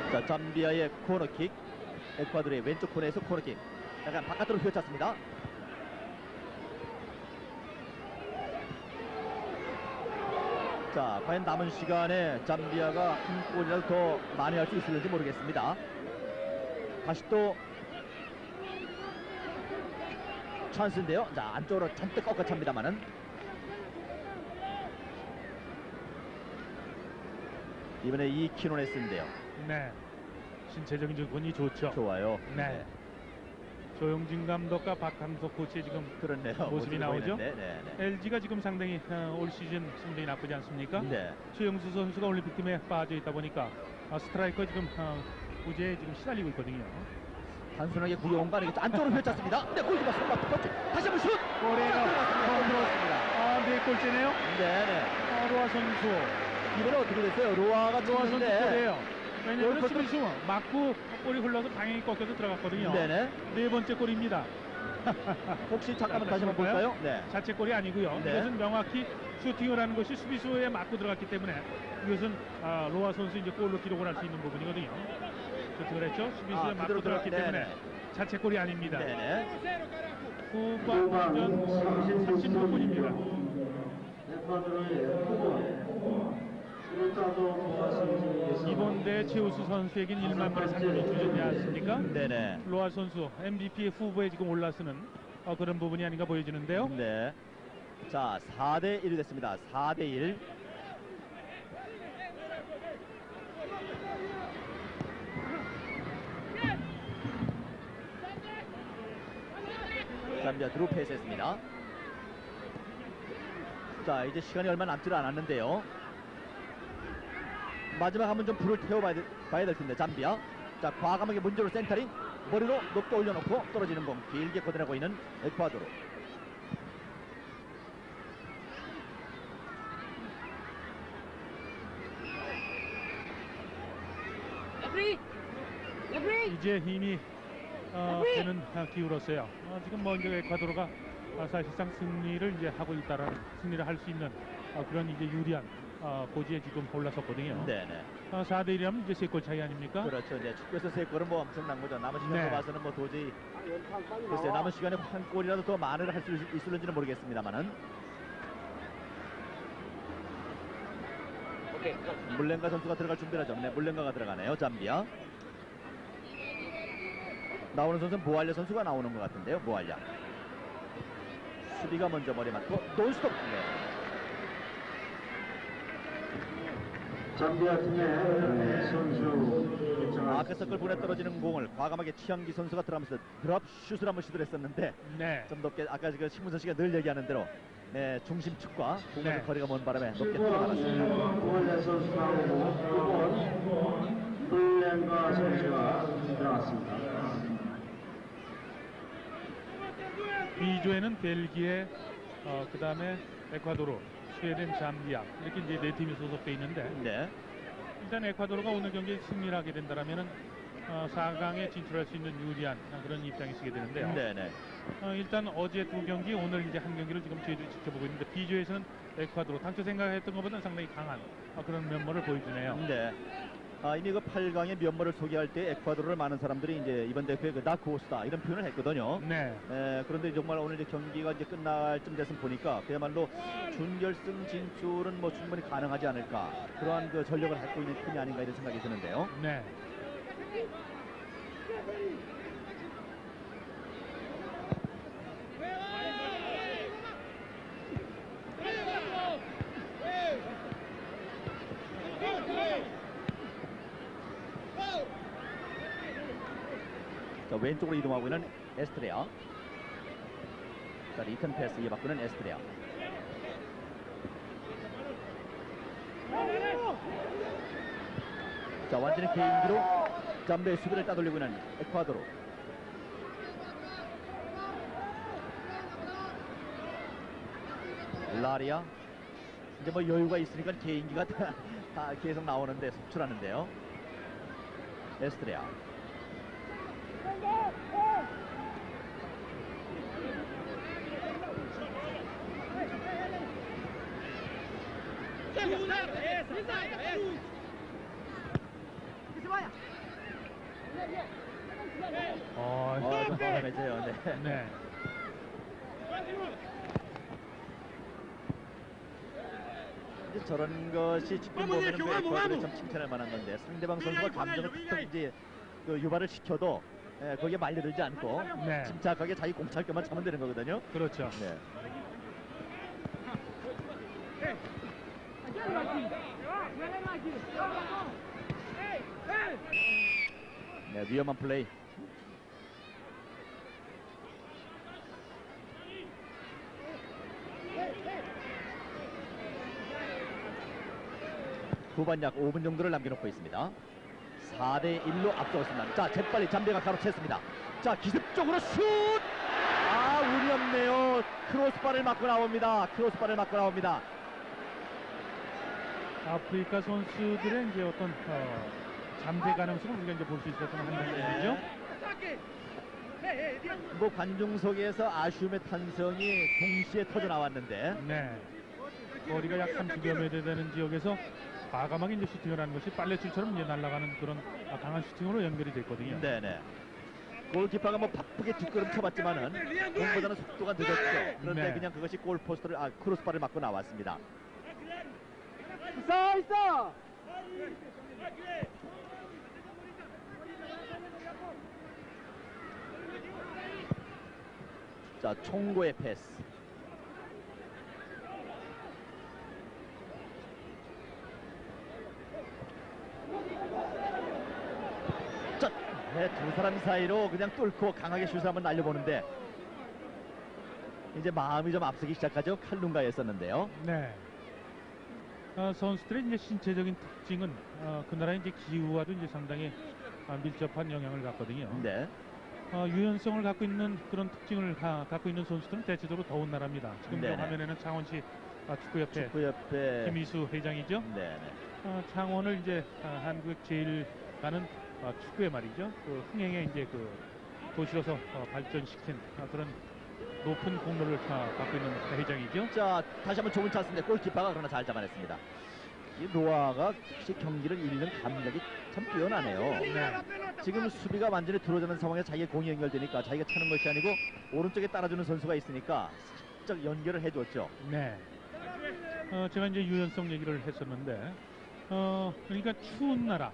자, 잠비아의 코너킥, 에콰도르의 왼쪽 코너에서 코너킥, 약간 바깥으로 휘어찼습니다. 자, 과연 남은 시간에 잠비아가 한 골이라도 더 많이 할 수 있을지 모르겠습니다. 다시 또 찬스인데요. 자, 안쪽으로 잔뜩 꺾어찹니다만은 이번에 이 키노네스인데요. 네, 신체적인 조건이 좋죠. 좋아요. 네. 조용진 감독과 박항석 코치의 지금 그렇네요. 모습이 나오죠. 네, 네, 네. LG가 지금 상당히 올 시즌 상당히 나쁘지 않습니까? 네. 최영수 선수가 올림픽팀에 빠져 있다 보니까 스트라이커 지금 부재에 지금 시달리고 있거든요. 단순하게 구경 가는게 안쪽으로 펼쳤습니다. 네, 골키퍼 손 터치. 다시 한번 슛. 골에가 들어갔습니다. 네 골째네요. 네, 네. 로아 선수. 이번에 어떻게 됐어요? 로아가 로아 선수 들어왔는데. 골이에요. 왜냐하면 골 수비수 맞고 골이 흘러서 방향이 꺾여서 들어갔거든요. 네네. 네 번째 골입니다. 혹시 잠깐만 다시 한번 볼까요? 네. 자책골이 아니고요. 네. 이것은 명확히 슈팅을 하는 것이 수비수에 맞고 들어갔기 때문에 이것은 로아 선수 이제 골로 기록을 할 수 있는 부분이거든요. 슈팅을 했죠. 수비수에 맞고 들어갔기 때문에 자책골이 아닙니다. 네네. 후반전 36분입니다. 이번 대회 최우수 선수에겐 1만 불의 상금이 주어지지 않습니까? 네네. 로아 선수 MVP의 후보에 지금 올라서는 그런 부분이 아닌가 보여지는데요. 네. 자, 4대1이 됐습니다. 4대1. 잠비아 드로 패스했습니다. 자, 이제 시간이 얼마 남지 않았는데요. 마지막 한번 좀 불을 태워봐야 될 텐데 잠비아. 자, 과감하게 문제로 센터링, 머리로 높게 올려놓고 떨어지는 공 길게 걷어내고 있는 에콰도르. 이제 힘이 되는 기울었어요. 지금 먼저 에콰도르가 사실상 승리를 이제 하고 있다라는, 승리를 할 수 있는 그런 이제 유리한 고지에 지금 올라섰거든요. 네네. 4대1이라면 이제 3골 차이 아닙니까? 그렇죠. 이제 축구에서 3골은 뭐 엄청난 거죠. 남은 시간 네. 봐서는 뭐 도저히 글쎄 남은 시간에 한 골이라도 더 많이 할 수 있을지는 모르겠습니다만은. 물렌가 선수가 들어갈 준비를 하죠. 네, 물렌가가 들어가네요. 잠비아. 나오는 선수는 보알랴 선수가 나오는 것 같은데요. 보알랴. 수비가 먼저 머리 맞고 논스톱. 네. 잠비아 팀의 선수 아크서클 분에 떨어지는 공을 과감하게 치앙기 선수가 들어가면서 드랍 슛을 한번 시도를 했었는데 네. 좀 높게, 아까 그 신문선 씨가 늘 얘기하는 대로 중심 축과 공간의 네. 거리가 먼 바람에 높게 들어갔습니다. 보알랴 선수 나오고 9번 블렌가 선수가 들어갔습니다. B조에는 벨기에, 그 다음에 에콰도르, 스웨덴, 잠비아 이렇게 이제 4팀이 소속돼 있는데 네. 일단 에콰도르가 오늘 경기에 승리를 하게 된다면은 4강에 진출할 수 있는 유리한 그런 입장이 쓰게 되는데요. 네네. 일단 어제 2경기, 오늘 이제 한 경기를 지금 저희들이 지켜보고 있는데 B조에서는 에콰도르 당초 생각했던 것보다는 상당히 강한 그런 면모를 보여주네요. 네. 이미 그 8강의 면모를 소개할 때 에콰도르를 많은 사람들이 이제 이번 대회의 그 다크호스다 이런 표현을 했거든요. 네. 그런데 정말 오늘 이제 경기가 이제 끝날 쯤 돼서 보니까 그야말로 준결승 진출은 뭐 충분히 가능하지 않을까, 그러한 그 전력을 갖고 있는 팀이 아닌가 이런 생각이 드는데요. 네. 자, 왼쪽으로 이동하고 있는 에스트레아. 자, 리턴 패스 이어받고는 에스트레아. 자, 완전히 개인기로 잠베의 수비를 따돌리고 있는 에콰도르. 라리아. 이제 뭐 여유가 있으니까 개인기가 다 계속 나오는데 속출하는데요. 에스트레아. 좀 과감해져요. 네. 네. 이제 저런 것이 지금 보면은 에콰도르에 참 칭찬할 만한 건데, 상대방 선수가 감정을 탁 이제 그 유발을 시켜도 거기에 말려들지 않고 네. 침착하게 자기 공찰권만 차면 되는 거거든요. 그렇죠. 네. 네, 위험한 플레이. 후반 약 5분 정도를 남겨놓고 있습니다. 4대1로 앞서고 있습니다. 자, 재빨리 잠베가 가로챘습니다. 자, 기습적으로 슛! 아, 운이 없네요. 크로스바를 맞고 나옵니다. 크로스바를 맞고 나옵니다. 아프리카 선수들의 이제 어떤 잠재 가능성을 우리가 이제 볼 수 있었던 한 장면이죠. 뭐 관중석에서 아쉬움의 탄성이 동시에 터져 나왔는데, 네. 거리가 약 30여 미터 되는 지역에서 과감하게 이제 슈팅을 하는 것이 빨래줄처럼 이제 날아가는 그런 강한 슈팅으로 연결이 됐거든요. 네네. 골키퍼가 뭐 바쁘게 뒷걸음 쳐봤지만은 공보다는 속도가 늦었죠. 그런데 네. 그냥 그것이 골포스트를 크로스바를 맞고 나왔습니다. 있어. 자, 총고의 패스. 자, 네, 두 사람 사이로 그냥 뚫고 강하게 슛을 한번 날려보는데, 이제 마음이 좀 앞서기 시작하죠. 칼룬가였었는데요. 네. 선수들의 이제 신체적인 특징은 그 나라의 이제 기후와도 이제 상당히 밀접한 영향을 갖거든요. 네. 유연성을 갖고 있는 그런 특징을 갖고 있는 선수들은 대체적으로 더운 나라입니다. 지금 저 네네. 화면에는 창원시 축구협회 그 옆에 김희수 회장이죠. 네네. 창원을 이제 한국 제일 가는 축구의 말이죠. 그 흥행에 이제 그 도시로서 발전시킨 그런 높은 공로를 갖고 있는 회장이죠. 자, 다시 한번 좋은 찬스인데 골키퍼가 그러나 잘 잡아냈습니다. 이 노아가 혹시 경기를 읽는 감각이 참 뛰어나네요. 네. 지금 수비가 완전히 들어오는 상황에 자기의 공이 연결되니까 자기가 차는 것이 아니고 오른쪽에 따라주는 선수가 있으니까 살짝 연결을 해줬죠. 네. 제가 이제 유연성 얘기를 했었는데, 그러니까 추운 나라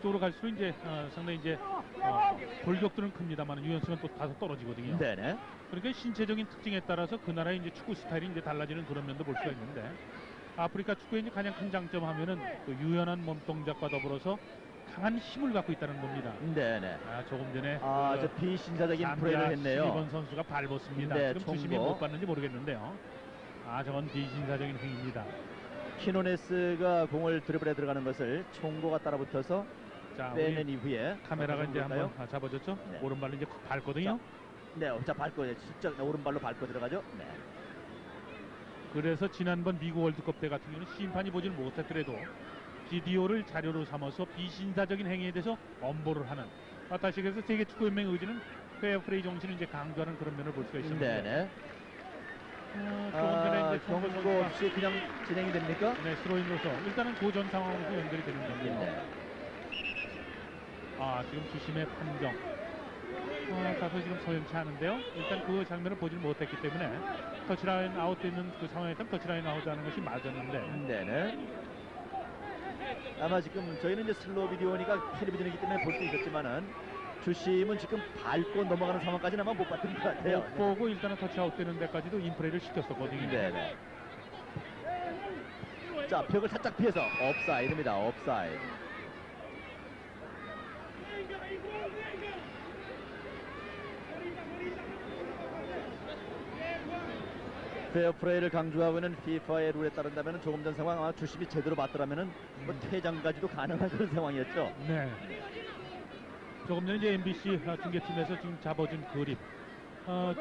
쪽으로 갈수록 이제 상당히 이제 골격들은 큽니다만 유연성은 또 다소 떨어지거든요. 네네. 그러니까 신체적인 특징에 따라서 그 나라의 이제 축구 스타일이 이제 달라지는 그런 면도 볼 수가 있는데, 아프리카 축구의 이제 가장 큰 장점 하면은 그 유연한 몸 동작과 더불어서 강한 힘을 갖고 있다는 겁니다. 네네. 조금 전에 저 비신사적인 플레이를 했네요. 12번 선수가 밟았습니다. 네, 지금 주심이 총고. 못 봤는지 모르겠는데요. 저건 비신사적인 행위입니다. 키노네스가 공을 드리블에 들어가는 것을 총고가 따라붙어서 자, 빼낸 우리 이후에 카메라가 이제 볼까요? 한번 잡아줬죠. 네. 오른발로 이제 밟거든요. 네, 자 밟고 진짜 오른발로 밟고 들어가죠. 네. 그래서 지난번 미국 월드컵 때 같은 경우는 심판이 보지는 못했더라도 비디오를 자료로 삼아서 비신사적인 행위에 대해서 엄보를 하는, 다시 그래서 세계 축구연맹의 의지는 페어플레이 정신을 이제 강조하는 그런 면을 볼 수가 있습니다. 네네. 조금 전에 이제 경고 선수가 없이 그냥 진행이 됩니까? 네, 스로인으로서 일단은 고전 상황으로서 연결이 되는 건데요. 네. 지금 주심의 판정 다소 지금 소연치 않은데요. 일단 그 장면을 보지는 못했기 때문에 터치라인 아웃되는 그 상황에서 터치라인 아웃하는 것이 맞았는데, 네네. 아마 지금 저희는 이제 슬로우 비디오니까 텔레비전이기 때문에 볼 수 있었지만은 주심은 지금 밟고 넘어가는 상황까지는 아마 못 봤던 것 같아요. 못 보고 일단은 터치아웃 되는 데까지도 인플레이를 시켰었거든요. 네네. 자, 벽을 살짝 피해서 업사이드입니다. 업사이드. 페어플레이를 강조하고 있는 FIFA의 룰에 따른다면 조금 전 상황 아마 주심이 제대로 맞더라면 뭐 퇴장까지도 가능한 그런 상황이었죠. 네. 조금 전에 이제 MBC 중계팀에서 지금 잡아준 그림.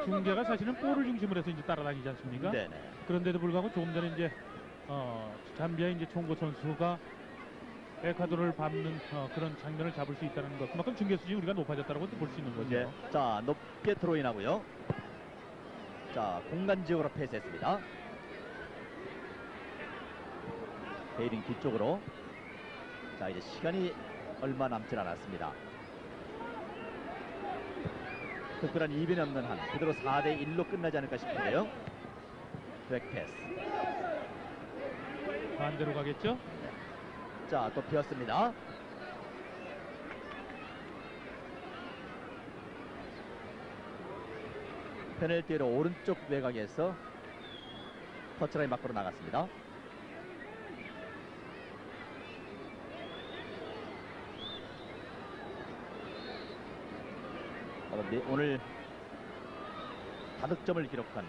중계가 사실은 볼을 중심으로 해서 이제 따라다니지 않습니까? 네네. 그런데도 불구하고 조금 전에 이제 잠비아의 이제 총고 선수가 에콰도르를 밟는 그런 장면을 잡을 수 있다는 것, 그만큼 중계 수준이 우리가 높아졌다고 볼 수 있는 거죠. 네. 자, 높게 드로인하고요. 자, 공간 지역으로 패스했습니다. 베이링 뒤쪽으로. 자, 이제 시간이 얼마 남질 않았습니다. 특별한 이변이 없는 한 그대로 4대1로 끝나지 않을까 싶은데요. 백패스. 반대로 가겠죠? 자, 또 비었습니다. 페널티로 오른쪽 외곽에서 터치라인 밖으로 나갔습니다. 오늘 다득점을 기록한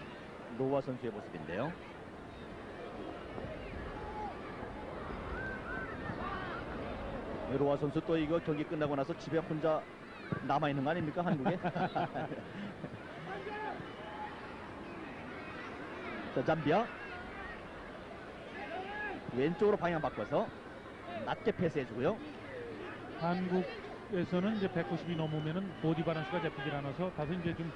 노아 선수의 모습인데요. 로아 선수 또 이거 경기 끝나고 나서 집에 혼자 남아있는 거 아닙니까, 한국에? 자, 잠비아 왼쪽으로 방향 바꿔서 낮게 패스해주고요. 한국에서는 이제 190이 넘으면은 보디 바란스가 잡히질 않아서 다소 이제 좀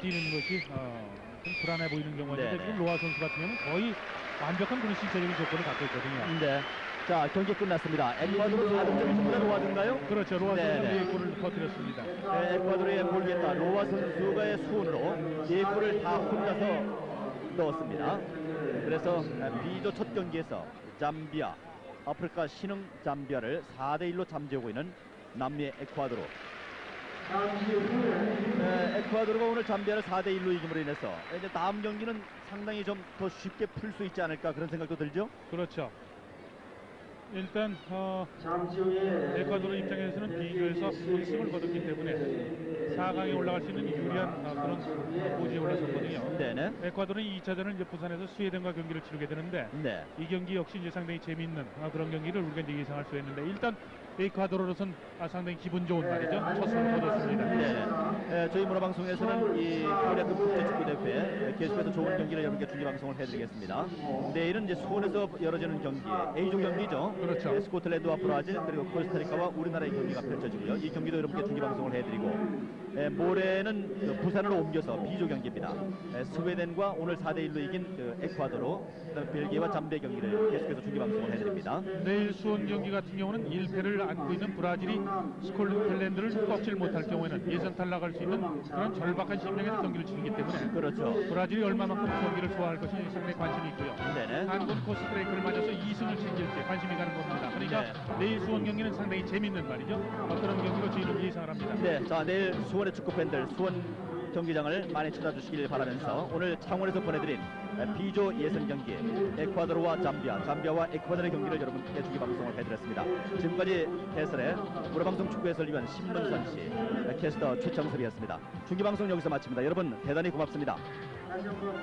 뛰는 것이 좀 불안해 보이는 경우가 있는데 네네. 지금 로아 선수 같은 경우는 거의 완벽한 그런 신체적인 조건을 갖고 있거든요. 네. 자, 경기 끝났습니다. 에콰도르 4득점이 전부 다 로아든가요? 그렇죠. 로아 네네. 선수가 골을 터뜨렸습니다. 네, 에콰도르의 골기다 로아 선수가의 수훈으로 4골을 다 혼자서 넣었습니다. 그래서 B조 첫 경기에서 잠비아, 아프리카 신흥 잠비아를 4대1로 잠재우고 있는 남미의 에콰도르. 에콰도르가 오늘 잠비아를 4대1로 이김으로 인해서 이제 다음 경기는 상당히 좀 더 쉽게 풀 수 있지 않을까 그런 생각도 들죠? 그렇죠. 일단 잠시 후에 에콰도르 입장에서는 B조에서 승을 거뒀기 때문에 4강에 올라갈 수 있는 유리한 그런 포지에 올라섰거든요. 네네. 에콰도르는 2차전은 이제 부산에서 스웨덴과 경기를 치르게 되는데 네. 이 경기 역시 이제 상당히 재미있는 그런 경기를 우리가 이제 예상할 수 있는데 일단 에콰도르로선 상당히 기분 좋은 날이죠. 첫 승을 거뒀습니다. 네. 저희 문화방송에서는 이 코리아급 국제축구대회 계속해서 좋은 경기를 여러분께 중계방송을 해드리겠습니다. 내일은 이제 수원에서 열어지는 경기, A조 경기죠. 그렇죠. 스코틀랜드와 브라질 그리고 코스타리카와 우리나라의 경기가 펼쳐지고요. 이 경기도 여러분께 중계방송을 해드리고 모레는 그 부산으로 옮겨서 B조 경기입니다. 스웨덴과 오늘 4대1로 이긴 그 에콰도르, 그다음에 벨기에와 잠비아 경기를 계속해서 중계방송을 해드립니다. 내일 수원 경기 같은 경우는 1패를 안고 있는 브라질이 스코틀랜드를 꺾질 못할 경우에는 예선 탈락할 수 있는 그런 절박한 심정에서 경기를 치르기 때문에 그렇죠. 브라질이 얼마만큼 경기를 좋아할 것이 상당히 관심이 있고요. 네네. 한국 코스브레이크를 맞아서 2승을 챙길지 관심이 가는 겁니다. 그러니까 내일 수원 경기는 상당히 재밌는 말이죠. 그런 경기로 저희는 예상을 합니다. 네, 자 내일 수원의 축구 팬들 수원 경기장을 많이 찾아주시길 바라면서 오늘 창원에서 보내드린 B조 예선 경기 에콰도르와 잠비아와 에콰도르의 경기를 여러분께 중계 방송을 해드렸습니다. 지금까지 해설의 문화방송 축구 해설위원 신문선 씨, 캐스터 최창섭이었습니다. 중계 방송 여기서 마칩니다. 여러분 대단히 고맙습니다. 다시 한번